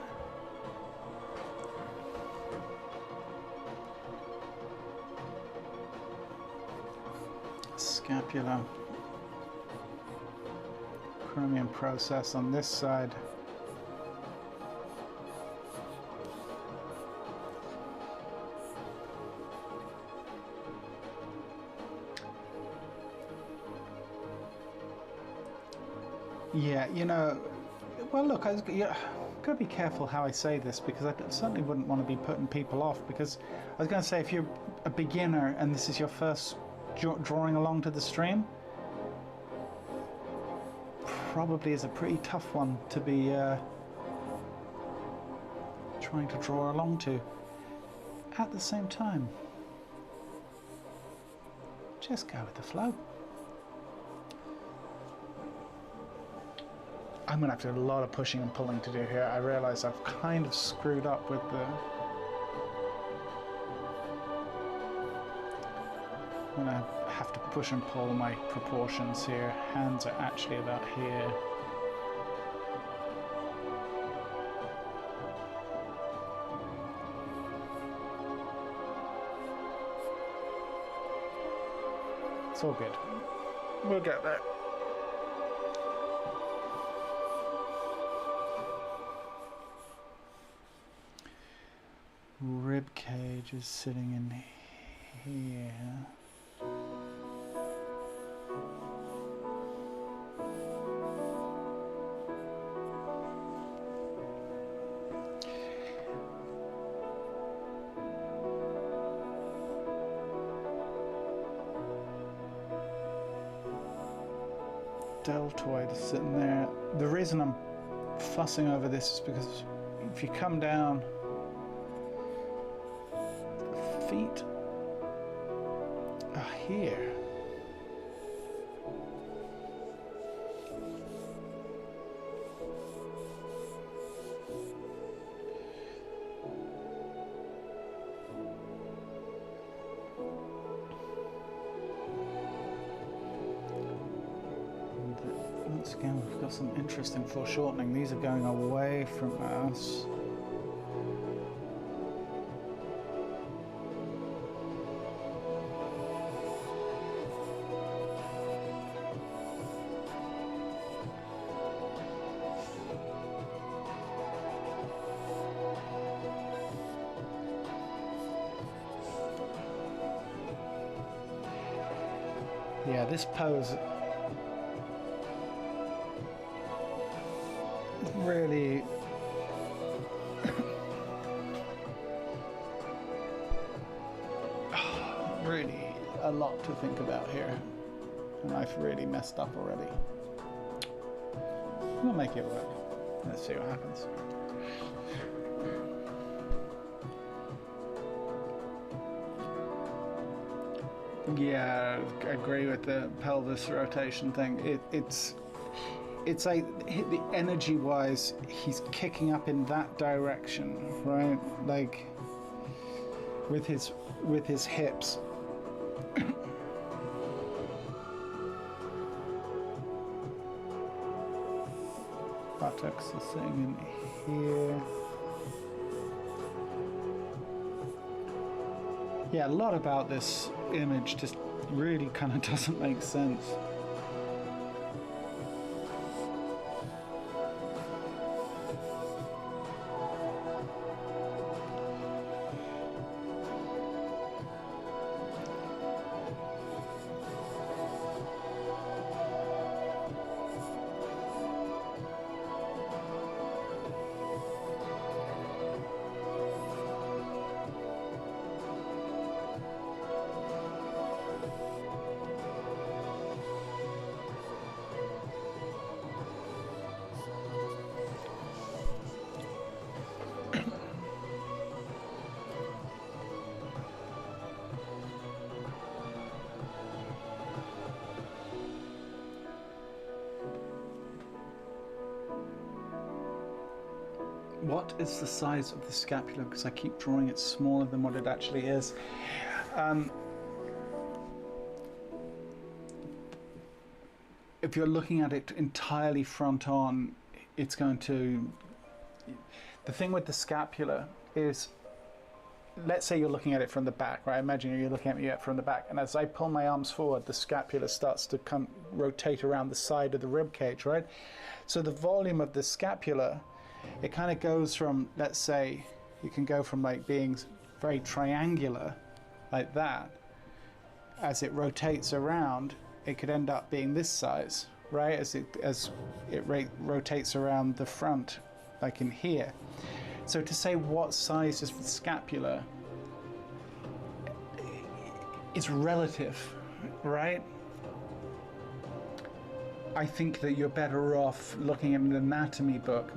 Scapula. Acromion process on this side. Yeah, you know, well, look, gotta be careful how I say this because I certainly wouldn't want to be putting people off. Because I was going to say, if you're a beginner and this is your first drawing along to the stream, probably is a pretty tough one to be trying to draw along to. At the same time, just go with the flow. I'm going to have to do a lot of pushing and pulling to do here. I realise I've kind of screwed up with the... I'm going to have to push and pull my proportions here. Hands are actually about here. It's all good. We'll get there. Rib cage is sitting in here. Deltoid is sitting there. The reason I'm fussing over this is because if you come down, feet are here. Once again, we've got some interesting foreshortening. These are going away from us. Yeah, this pose really really a lot to think about here, and I've really messed up already. We'll make it work. Let's see what happens. Yeah, I agree with the pelvis rotation thing. It's like the energy-wise, he's kicking up in that direction, right? Like with his hips. Buttocks are sitting in here. Yeah, a lot about this image just really kind of doesn't make sense. What is the size of the scapula? Because I keep drawing it smaller than what it actually is. If you're looking at it entirely front on, it's going to... The thing with the scapula is, let's say you're looking at it from the back, right? Imagine you're looking at me from the back, and as I pull my arms forward, the scapula starts to rotate around the side of the rib cage, right? So the volume of the scapula, it kind of goes from, let's say, you can go from like being very triangular, like that. As it rotates around, it could end up being this size, right? As it rotates around the front, like in here. So to say what size is the scapula is relative, right? I think that you're better off looking at an anatomy book,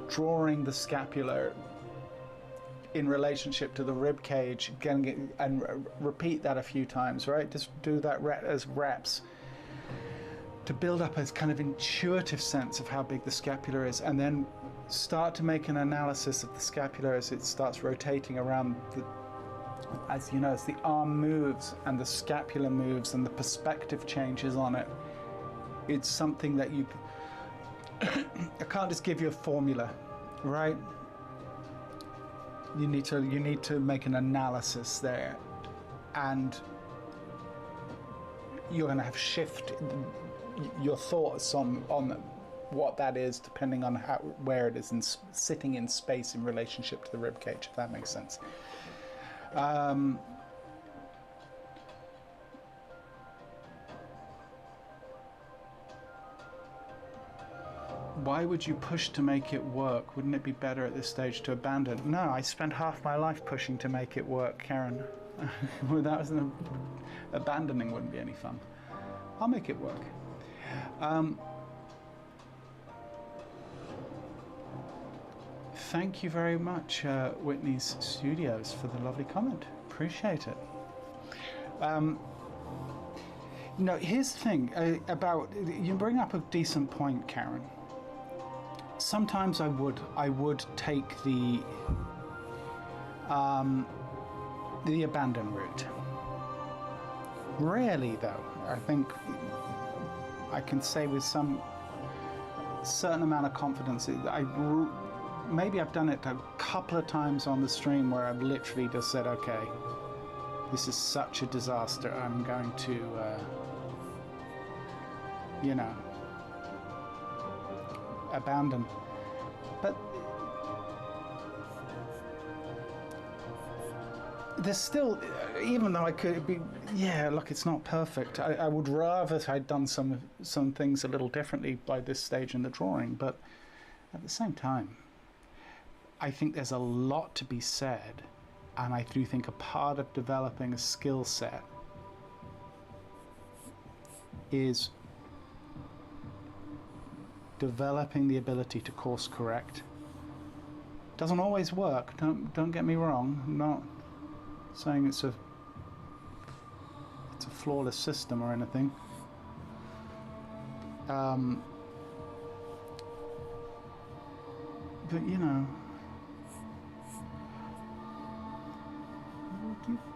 drawing the scapula in relationship to the rib cage, and repeat that a few times, right? Just do that as reps to build up a kind of intuitive sense of how big the scapula is, and then start to make an analysis of the scapula as it starts rotating around as you know, as the arm moves and the scapula moves and the perspective changes on it. It's something that I can't just give you a formula, right? You need to make an analysis there, and you're going to have shift your thoughts on what that is depending on where it is sitting in space in relationship to the rib cage, if that makes sense. Why would you push to make it work? Wouldn't it be better at this stage to abandon? No, I spent half my life pushing to make it work, Karen. Abandoning wouldn't be any fun. I'll make it work. Thank you very much, Whitney's Studios, for the lovely comment. Appreciate it. Here's the thing about, you bring up a decent point, Karen. Sometimes I would take the abandon route. Rarely, though. I think I can say with some certain amount of confidence, maybe I've done it a couple of times on the stream where I've literally just said, okay, this is such a disaster, I'm going to, abandon. But there's still, even though I could be, look, it's not perfect. I would rather I'd done some things a little differently by this stage in the drawing, but at the same time, I think there's a lot to be said, and I do think a part of developing a skill set is developing the ability to course correct. Doesn't always work, don't get me wrong. I'm not saying it's a flawless system or anything. But you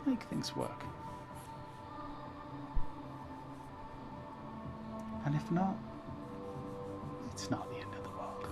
make things work. And if not, it's not the end of the world.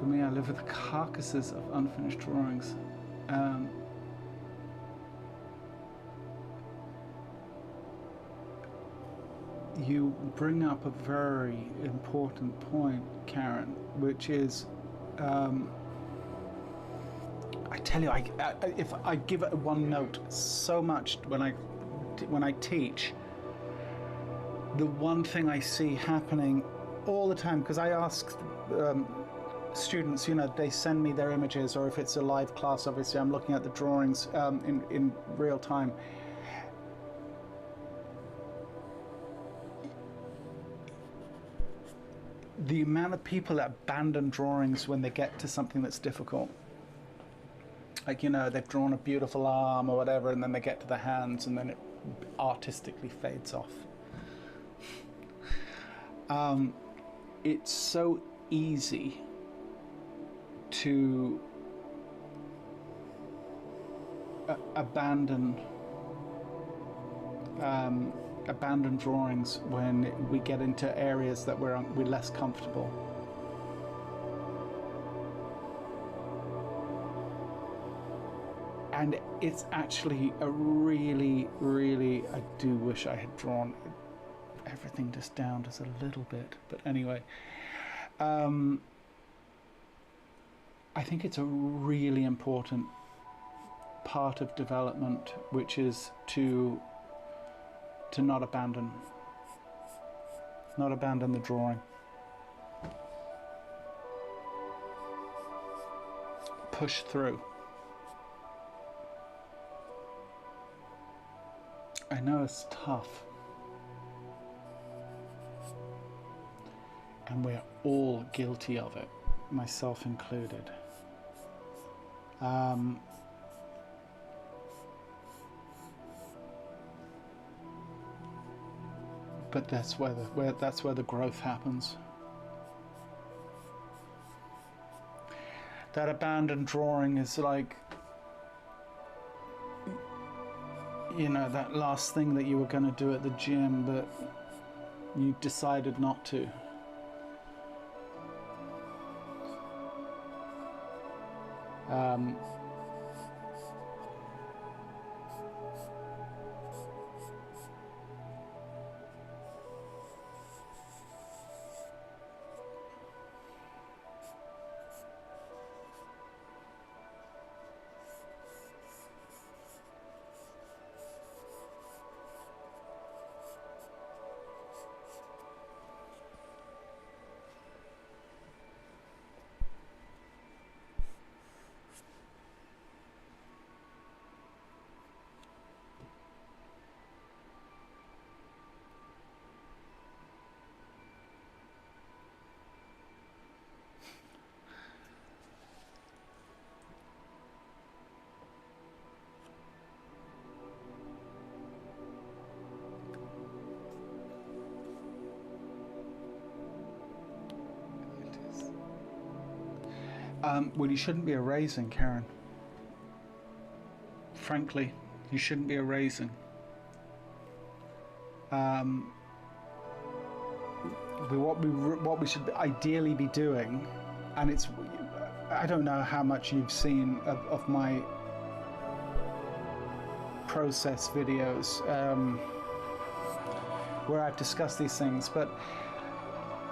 For me, I live with the carcasses of unfinished drawings. You bring up a very important point, Karen, which is, I tell you, if I give it one note so much when I teach, the one thing I see happening all the time, because I ask students, you know, they send me their images, or if it's a live class, obviously I'm looking at the drawings in real time. The amount of people that abandon drawings when they get to something that's difficult. Like, you know, they've drawn a beautiful arm or whatever, and then they get to the hands, and then it artistically fades off. It's so easy to abandon drawings when we get into areas that we're less comfortable. And it's actually a really, I do wish I had drawn everything just down just a little bit. But anyway, I think it's a really important part of development, which is to not abandon the drawing. Push through. I know it's tough, and we're all guilty of it, myself included. But that's where the growth happens. That abandoned drawing is like, you know, that last thing that you were going to do at the gym, but you decided not to. Well, you shouldn't be erasing, Karen. Frankly, you shouldn't be erasing. What we should ideally be doing, and it's, I don't know how much you've seen of my process videos where I've discussed these things, but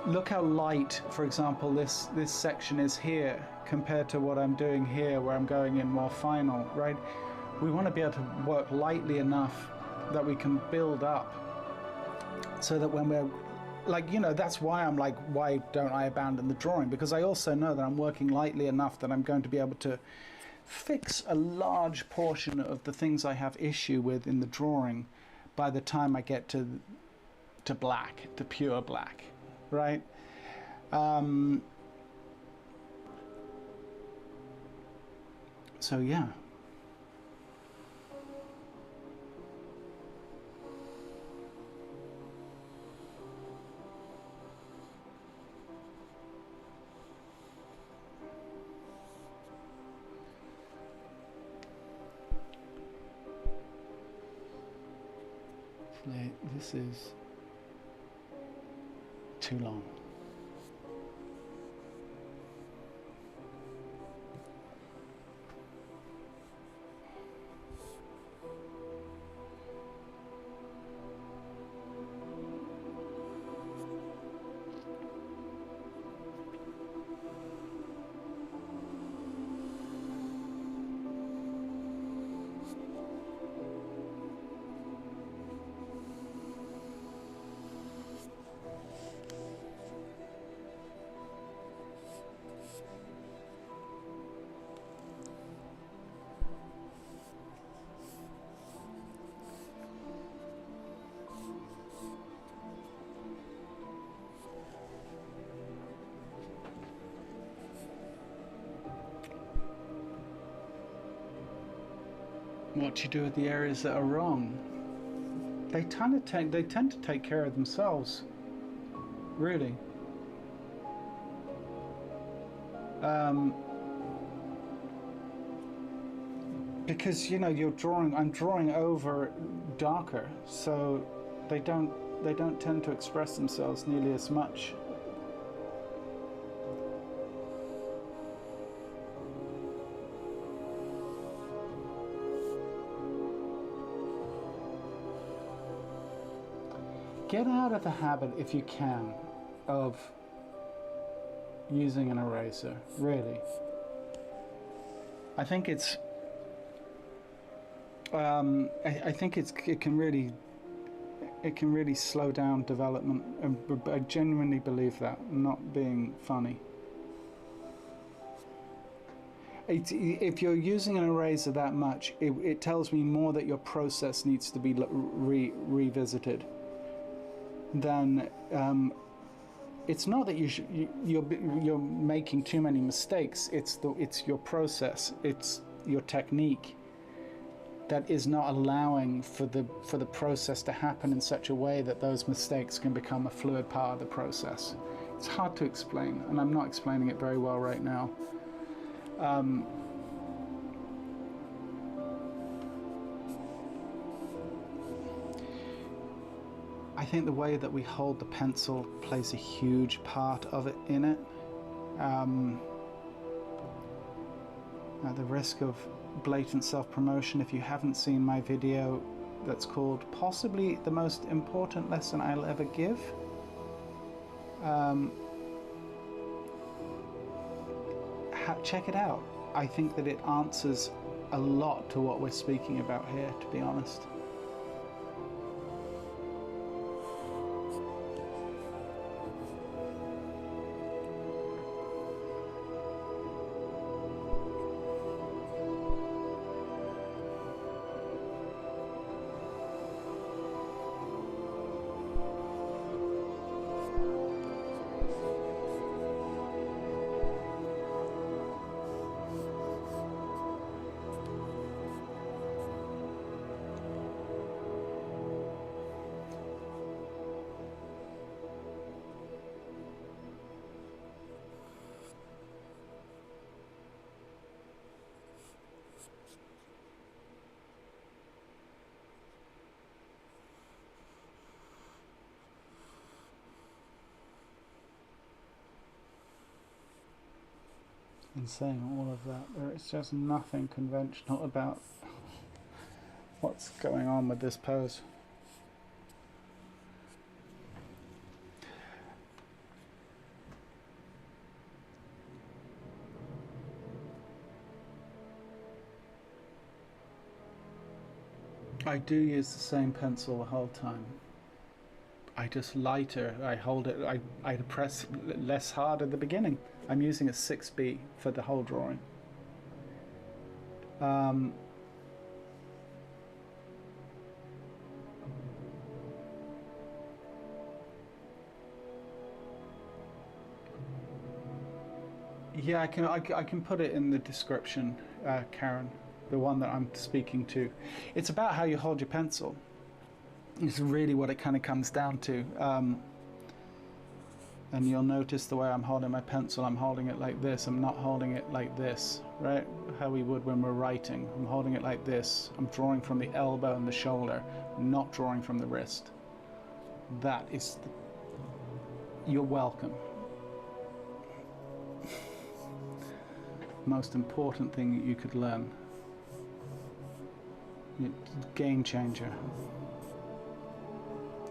look how light, for example, this section is here compared to what I'm doing here, where I'm going in more final, right? We want to be able to work lightly enough that we can build up, so that when we're like, you know, that's why I'm like, why don't I abandon the drawing? Because I also know that I'm working lightly enough that I'm going to be able to fix a large portion of the things I have issue with in the drawing by the time I get to black, to pure black. Right? So yeah. This is too long. what you do with the areas that are wrong. They tend to take care of themselves, really. Because I'm drawing over darker, so they don't tend to express themselves nearly as much. Get out of the habit, if you can, of using an eraser, really. I think it's it can really slow down development, and I genuinely believe that. I'm not being funny. If you're using an eraser that much, it tells me more that your process needs to be revisited. Then it's not that you're making too many mistakes. It's your process. It's your technique that is not allowing for the process to happen in such a way that those mistakes can become a fluid part of the process. It's hard to explain, and I'm not explaining it very well right now. I think the way that we hold the pencil plays a huge part of it in it. At the risk of blatant self-promotion, if you haven't seen my video that's called possibly the most important lesson I'll ever give, check it out. I think that it answers a lot to what we're speaking about here, to be honest. In saying all of that, there is just nothing conventional about what's going on with this pose. I do use the same pencil the whole time. I just lighter. I hold it. I press less hard at the beginning. I'm using a 6B for the whole drawing. Yeah, I can put it in the description, Karen, the one that I'm speaking to. It's about how you hold your pencil. It's really what it kind of comes down to. And you'll notice the way I'm holding my pencil, I'm holding it like this. I'm not holding it like this, right? How we would when we're writing. I'm holding it like this. I'm drawing from the elbow and the shoulder, not drawing from the wrist. That is you're welcome. Most important thing that you could learn. Game changer.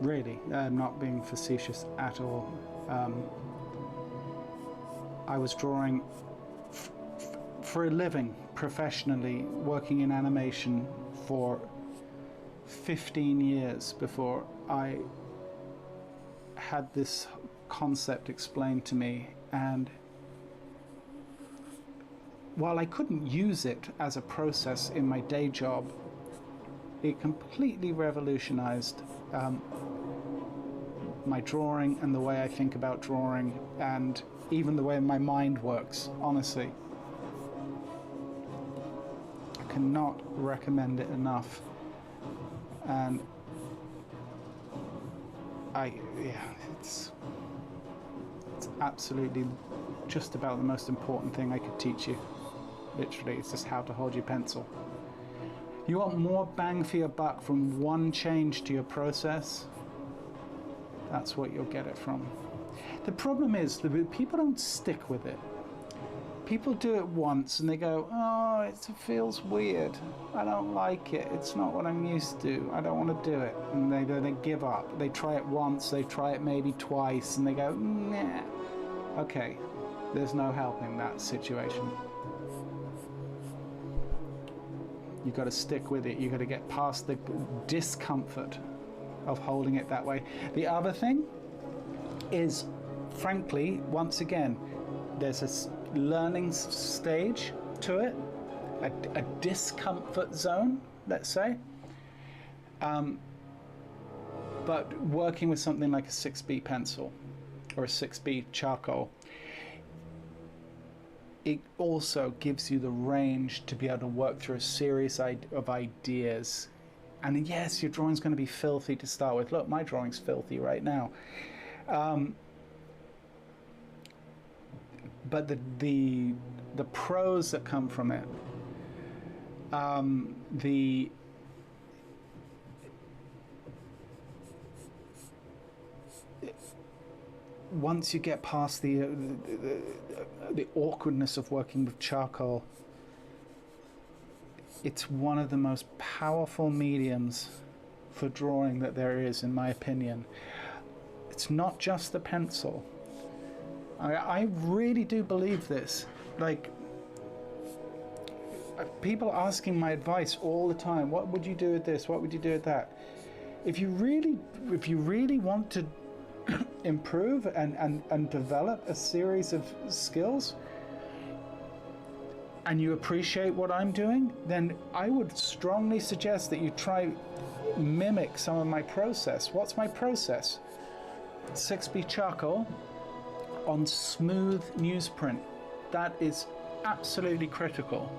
Really, I'm not being facetious at all. I was drawing for a living, professionally, working in animation for 15 years before I had this concept explained to me, and while I couldn't use it as a process in my day job, it completely revolutionized my drawing and the way I think about drawing, and even the way my mind works, honestly. cannot recommend it enough. And it's absolutely just about the most important thing I could teach you. Literally, it's just how to hold your pencil. You want more bang for your buck from one change to your process, that's what you'll get it from. The problem is that people don't stick with it. People do it once and they go, oh, it feels weird. I don't like it. It's not what I'm used to. I don't want to do it. And they give up. They try it once, they try it maybe twice, and they go, nah. Okay, there's no helping that situation. You've got to stick with it. You've got to get past the discomfort of holding it that way. The other thing is, frankly, once again, there's a learning stage to it, a discomfort zone, let's say. But working with something like a 6B pencil or a 6B charcoal, it also gives you the range to be able to work through a series of ideas. And yes, your drawing's going to be filthy to start with. Look, my drawing's filthy right now. But the pros that come from it, once you get past the awkwardness of working with charcoal, it's one of the most powerful mediums for drawing that there is, in my opinion. It's not just the pencil. I really do believe this. Like, people asking my advice all the time. What would you do with this? What would you do with that? If you really want to improve and develop a series of skills, and you appreciate what I'm doing, then I would strongly suggest that you try mimic some of my process. What's my process? 6B charcoal on smooth newsprint. That is absolutely critical.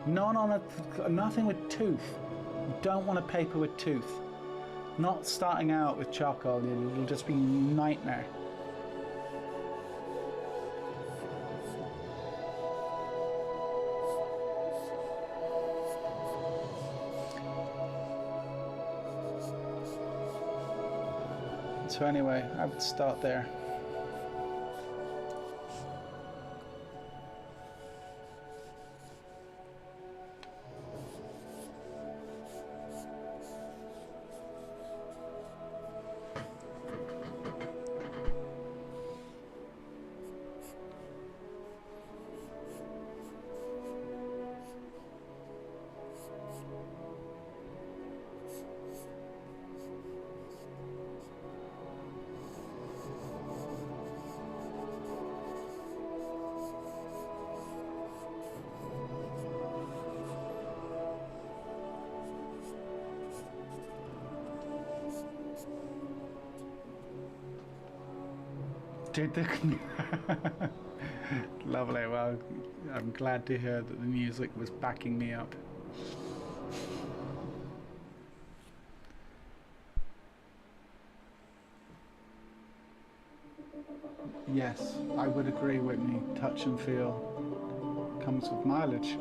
Nothing with tooth. You don't want a paper with tooth. Not starting out with charcoal, it'll just be a nightmare. So anyway, I would start there. Lovely. Well, I'm glad to hear that the music was backing me up. Yes, I would agree, Whitney. Touch and feel comes with mileage.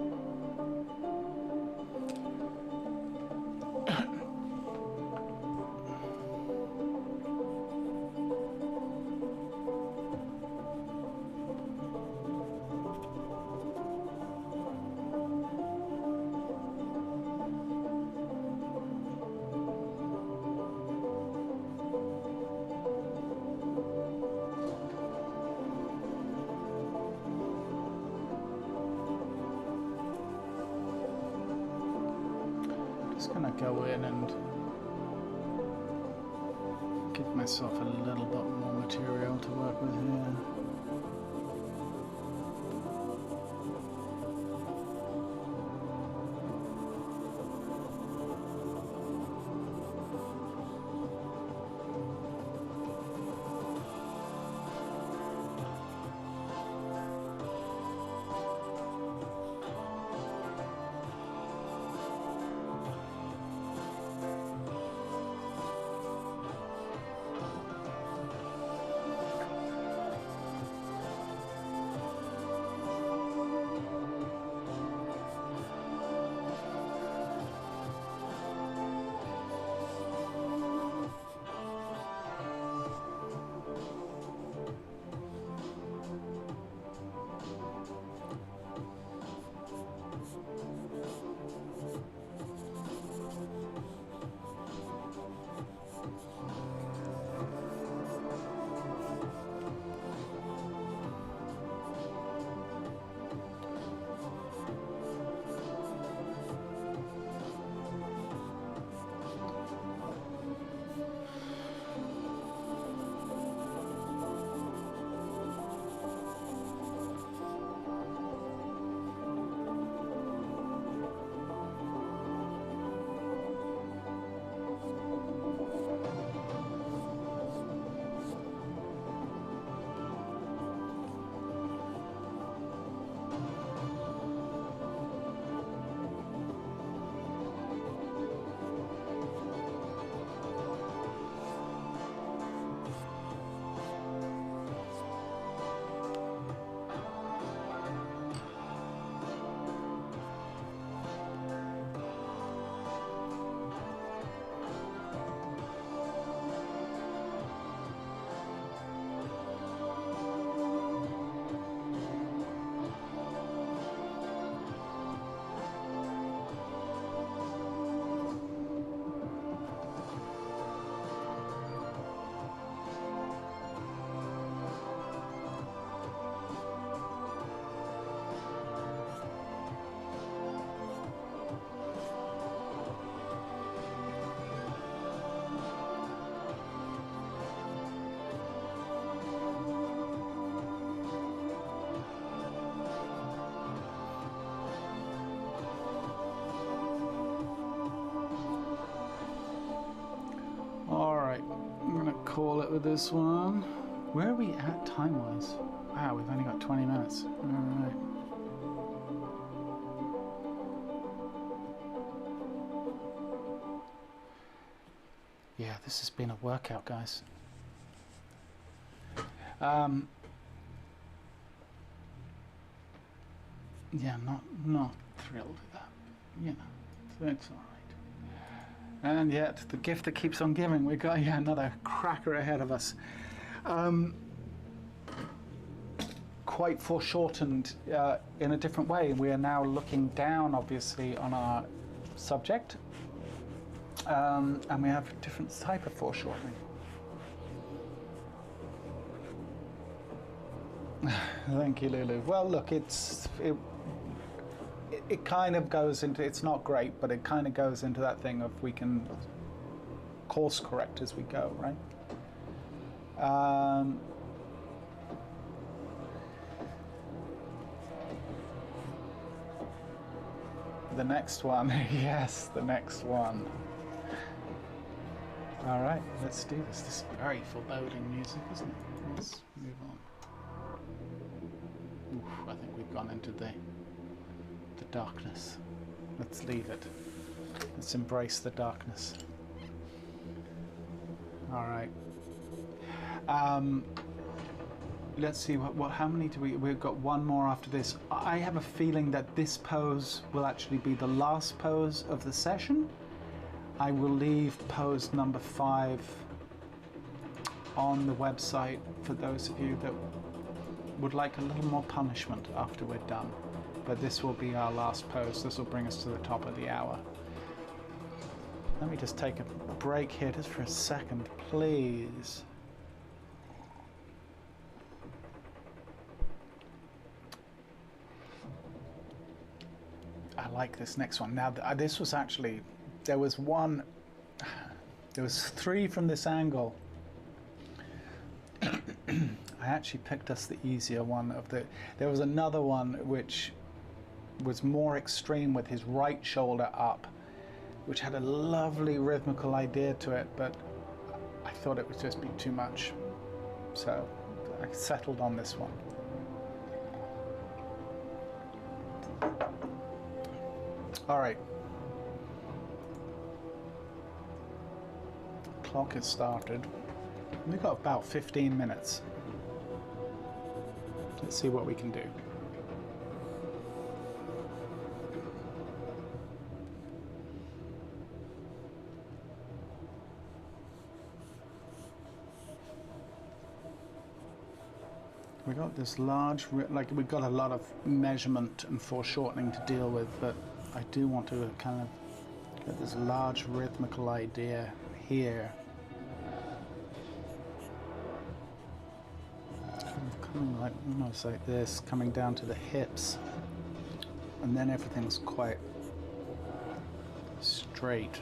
Just gonna go in and give myself a little bit more material to work with here. call it with this one. Where are we at time-wise? Wow, we've only got 20 minutes. All right. Yeah, this has been a workout, guys. Yeah, not thrilled with that. You know, so it's all right. And yet, the gift that keeps on giving. We've got another cracker ahead of us. Quite foreshortened in a different way. We are now looking down, obviously, on our subject, and we have a different type of foreshortening. Thank you, Lulu. Well, look, it kind of goes into, it's not great, but it kind of goes into that thing of we can course correct as we go, right? The next one, yes, the next one. All right, let's do this. This is very foreboding music, isn't it? Let's move on. Oof, I think we've gone into the darkness. Let's leave it. Let's embrace the darkness. All right. Let's see how many do we've got one more after this. I have a feeling that this pose will actually be the last pose of the session. I will leave pose number 5 on the website for those of you that would like a little more punishment after we're done. But this will be our last pose. This will bring us to the top of the hour. Let me just take a break here just for a second, please. I like this next one. Now, this was actually, there was 3 from this angle. I actually picked us the easier one of the, there was another one which was more extreme with his right shoulder up, which had a lovely rhythmical idea to it, but I thought it would just be too much. So I settled on this one. All right. Clock has started. We've got about 15 minutes. Let's see what we can do. We got this large, like we've got a lot of measurement and foreshortening to deal with, but I do want to kind of get this large rhythmical idea here. Coming like almost like this, coming down to the hips, and then everything's quite straight.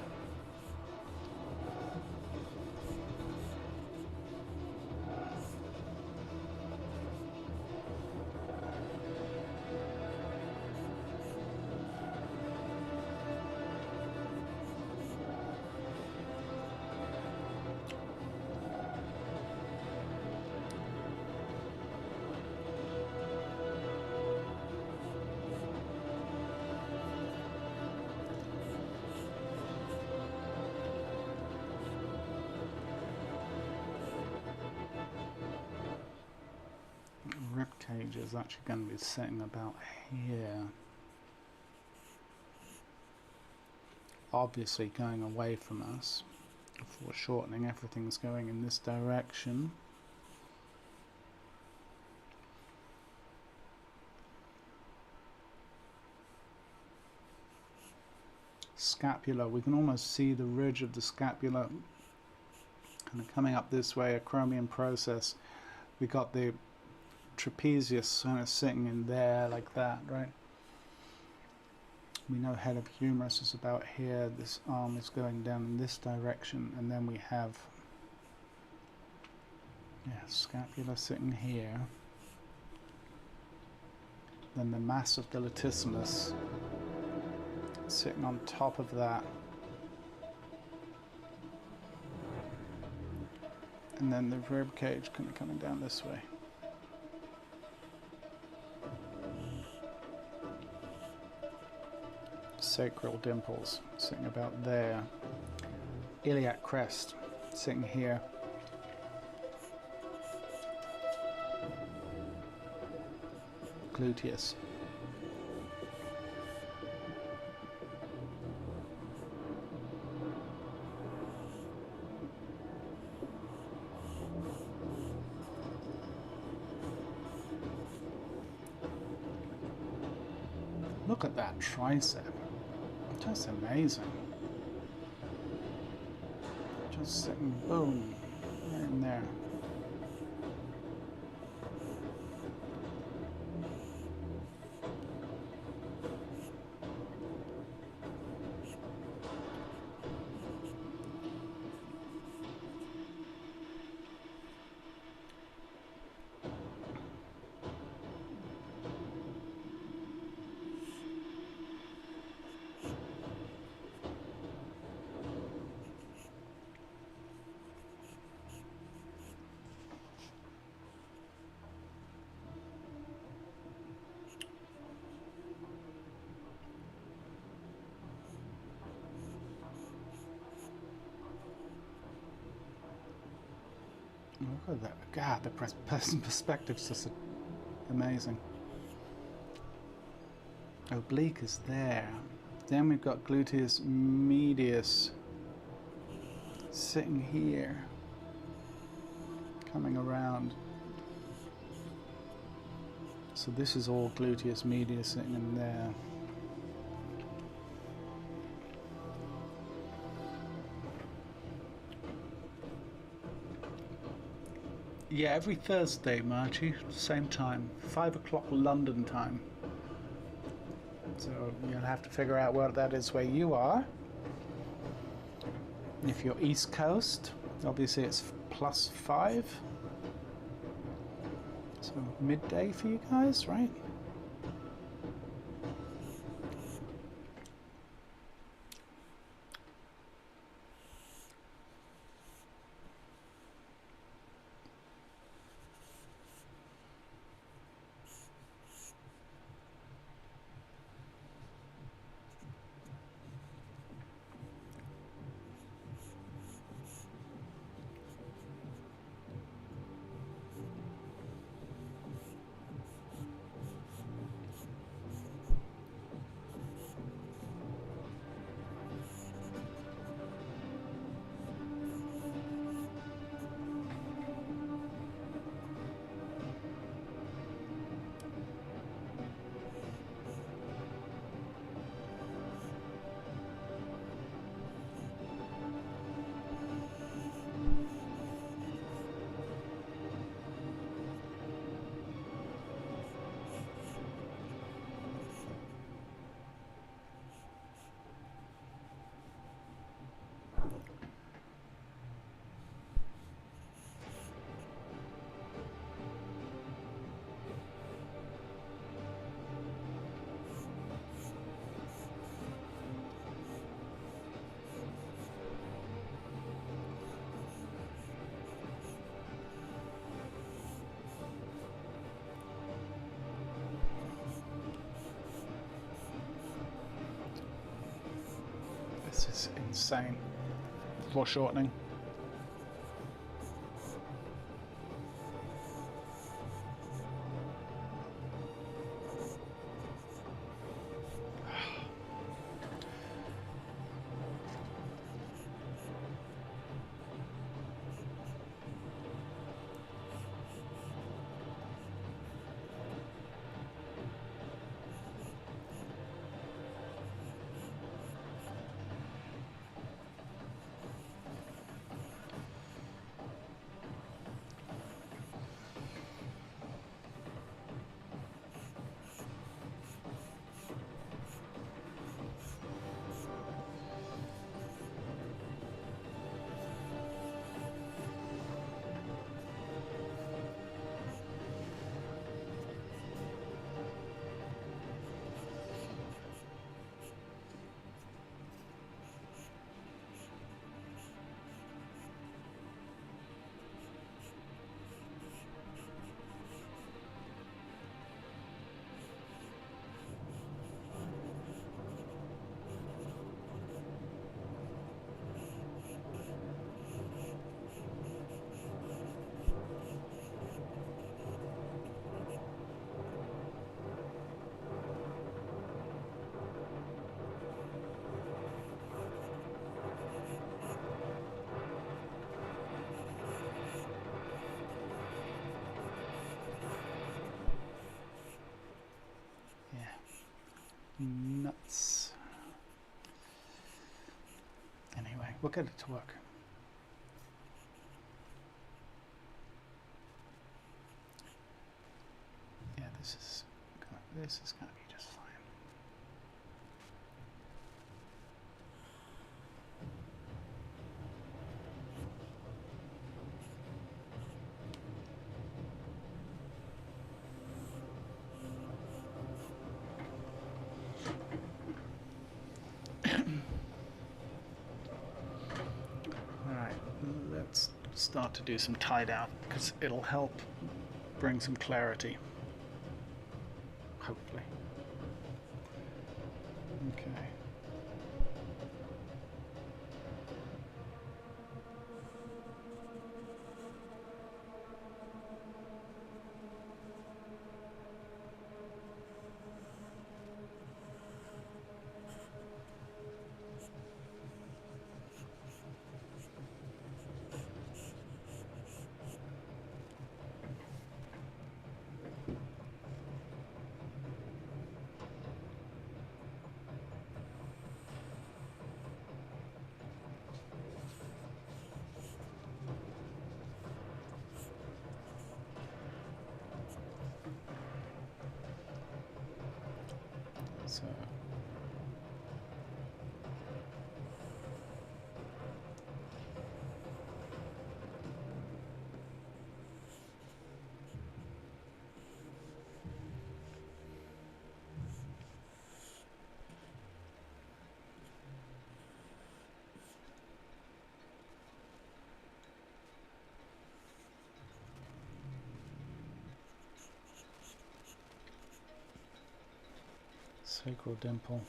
Ribcage is actually going to be sitting about here. Obviously going away from us. Foreshortening, everything's going in this direction. Scapula, we can almost see the ridge of the scapula kind of coming up this way, a chromium process. We got the trapezius kind of sitting in there like that, right? We know head of humerus is about here, this arm is going down in this direction, and then we have scapula sitting here, then the mass of the latissimus sitting on top of that, And then the rib cage kind of coming down this way. Sacral dimples sitting about there. Iliac crest sitting here. Gluteus. Look at that tricep. Just amazing. Just sitting, boom, right in there. Look at that. God, the person perspective's just amazing. Oblique is there. Then we've got gluteus medius sitting here, coming around. So this is all gluteus medius sitting in there. Yeah, every Thursday, Margie, same time, 5 o'clock London time. So you'll have to figure out where that is where you are. If you're East Coast, obviously it's +5. So midday for you guys, right? This is insane. Foreshortening. Nuts. Anyway, we'll get it to work. Yeah, this is gonna be just fine. Alright, let's start to do some tide out because it'll help bring some clarity. Hopefully. Okay. So sacral dimple.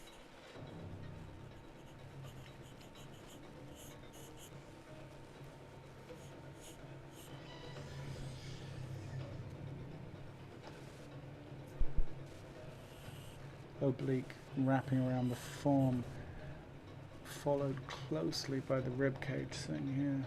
Oblique wrapping around the form, followed closely by the ribcage thing here.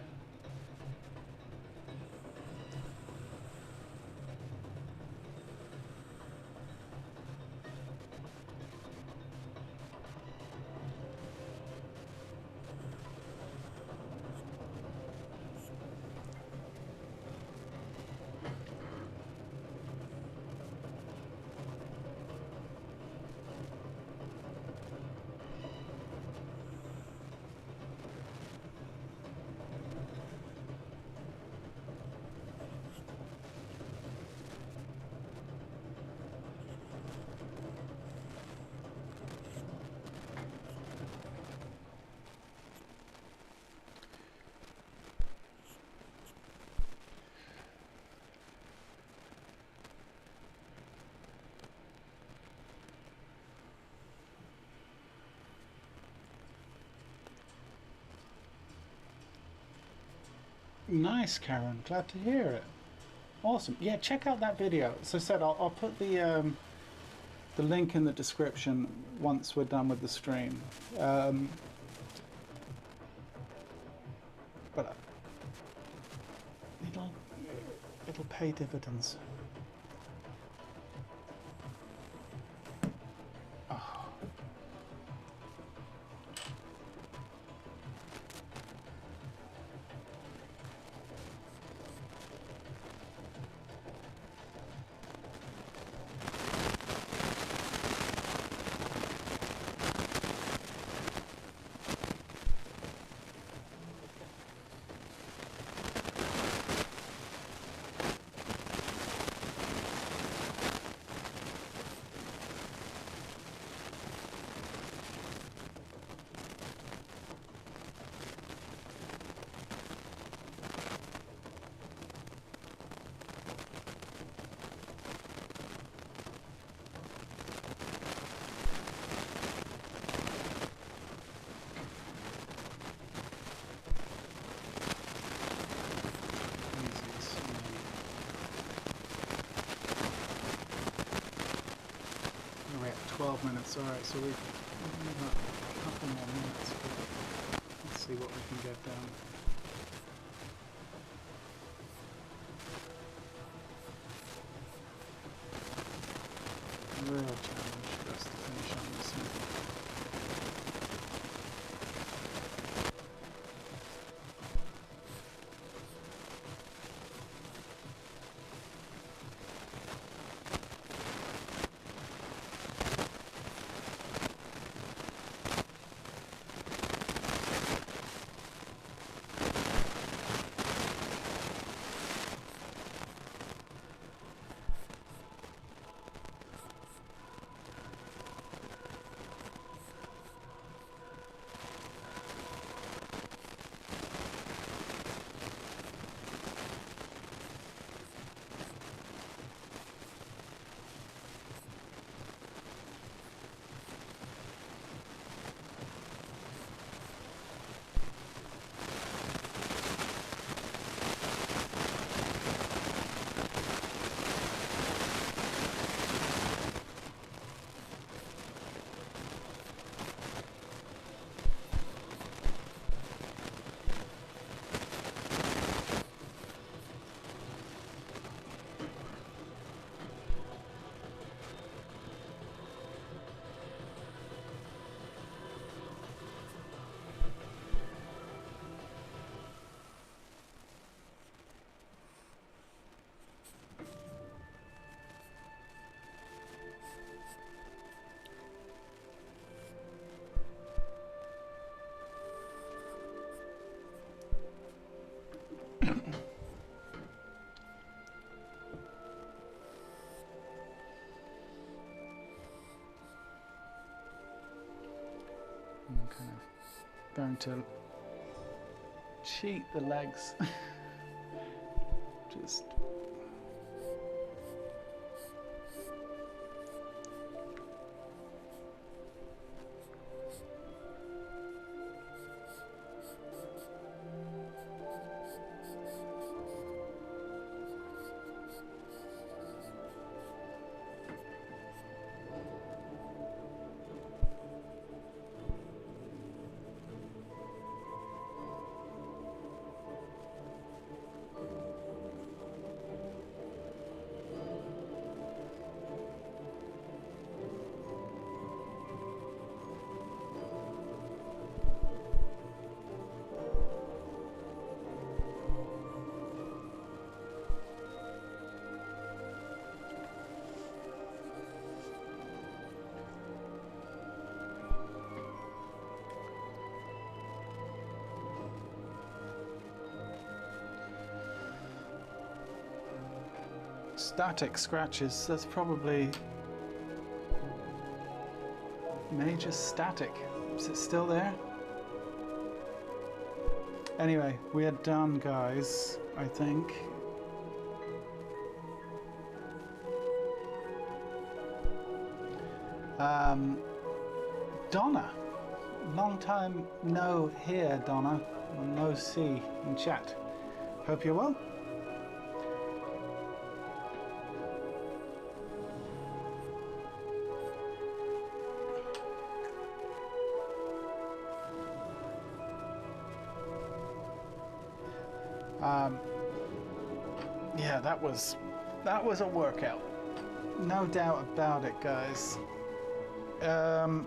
Nice, Karen. Glad to hear it. Awesome. Yeah, check out that video. As I said, I'll put the link in the description once we're done with the stream. But it'll pay dividends. Oh. We're at 12 minutes, alright, so we've got a couple more minutes. Let's see what we can get done. Real challenge for us to finish on this kind of going to cheat the legs. Just static scratches, that's probably major static. Is it still there? Anyway, we are done, guys, I think. Donna, long time no hear, Donna, or no see in chat. Hope you're well. Yeah, that was a workout, no doubt about it, guys. I'll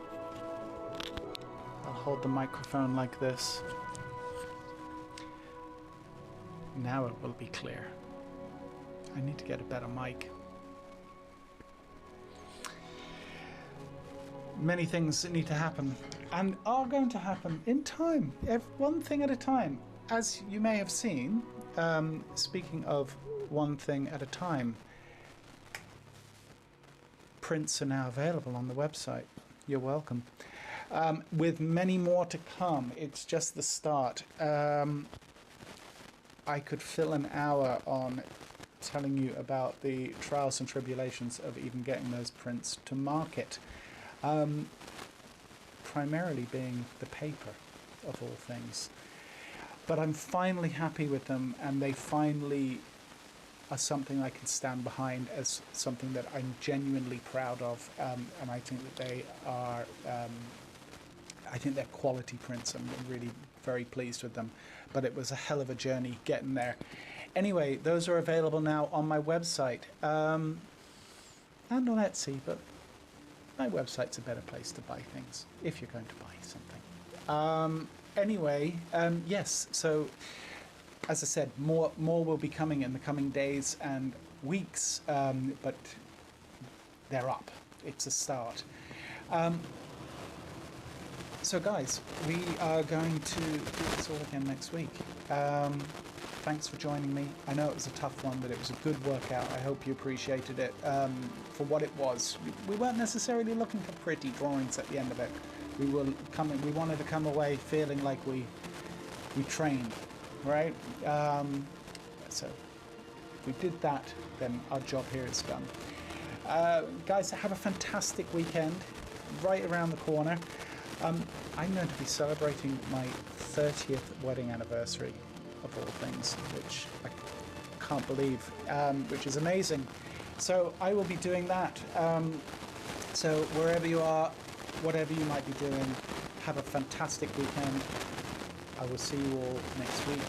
hold the microphone like this. Now it will be clear. I need to get a better mic. Many things that need to happen and are going to happen in time, one thing at a time. As you may have seen, speaking of one thing at a time, prints are now available on the website. You're welcome. With many more to come. It's just the start. I could fill an hour on telling you about the trials and tribulations of even getting those prints to market. Primarily being the paper, of all things. But I'm finally happy with them, and they finally are something I can stand behind as something that I'm genuinely proud of, and I think that they are, I think they're quality prints. I'm really very pleased with them, but it was a hell of a journey getting there. Anyway, those are available now on my website, and on Etsy, but my website's a better place to buy things, if you're going to buy something. Anyway, yes, so as I said, more will be coming in the coming days and weeks, but they're up. It's a start. So guys, we are going to do this all again next week. Thanks for joining me. I know it was a tough one, but it was a good workout. I hope you appreciated it for what it was. We weren't necessarily looking for pretty drawings at the end of it. We wanted to come away feeling like we trained, right? So if we did that, then our job here is done. Guys, have a fantastic weekend right around the corner. I'm going to be celebrating my 30th wedding anniversary, of all things, which I can't believe, which is amazing. So I will be doing that. So wherever you are, whatever you might be doing, have a fantastic weekend. I will see you all next week,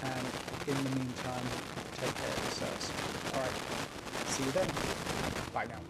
and in the meantime, take care of yourselves. All right, see you then. Bye now.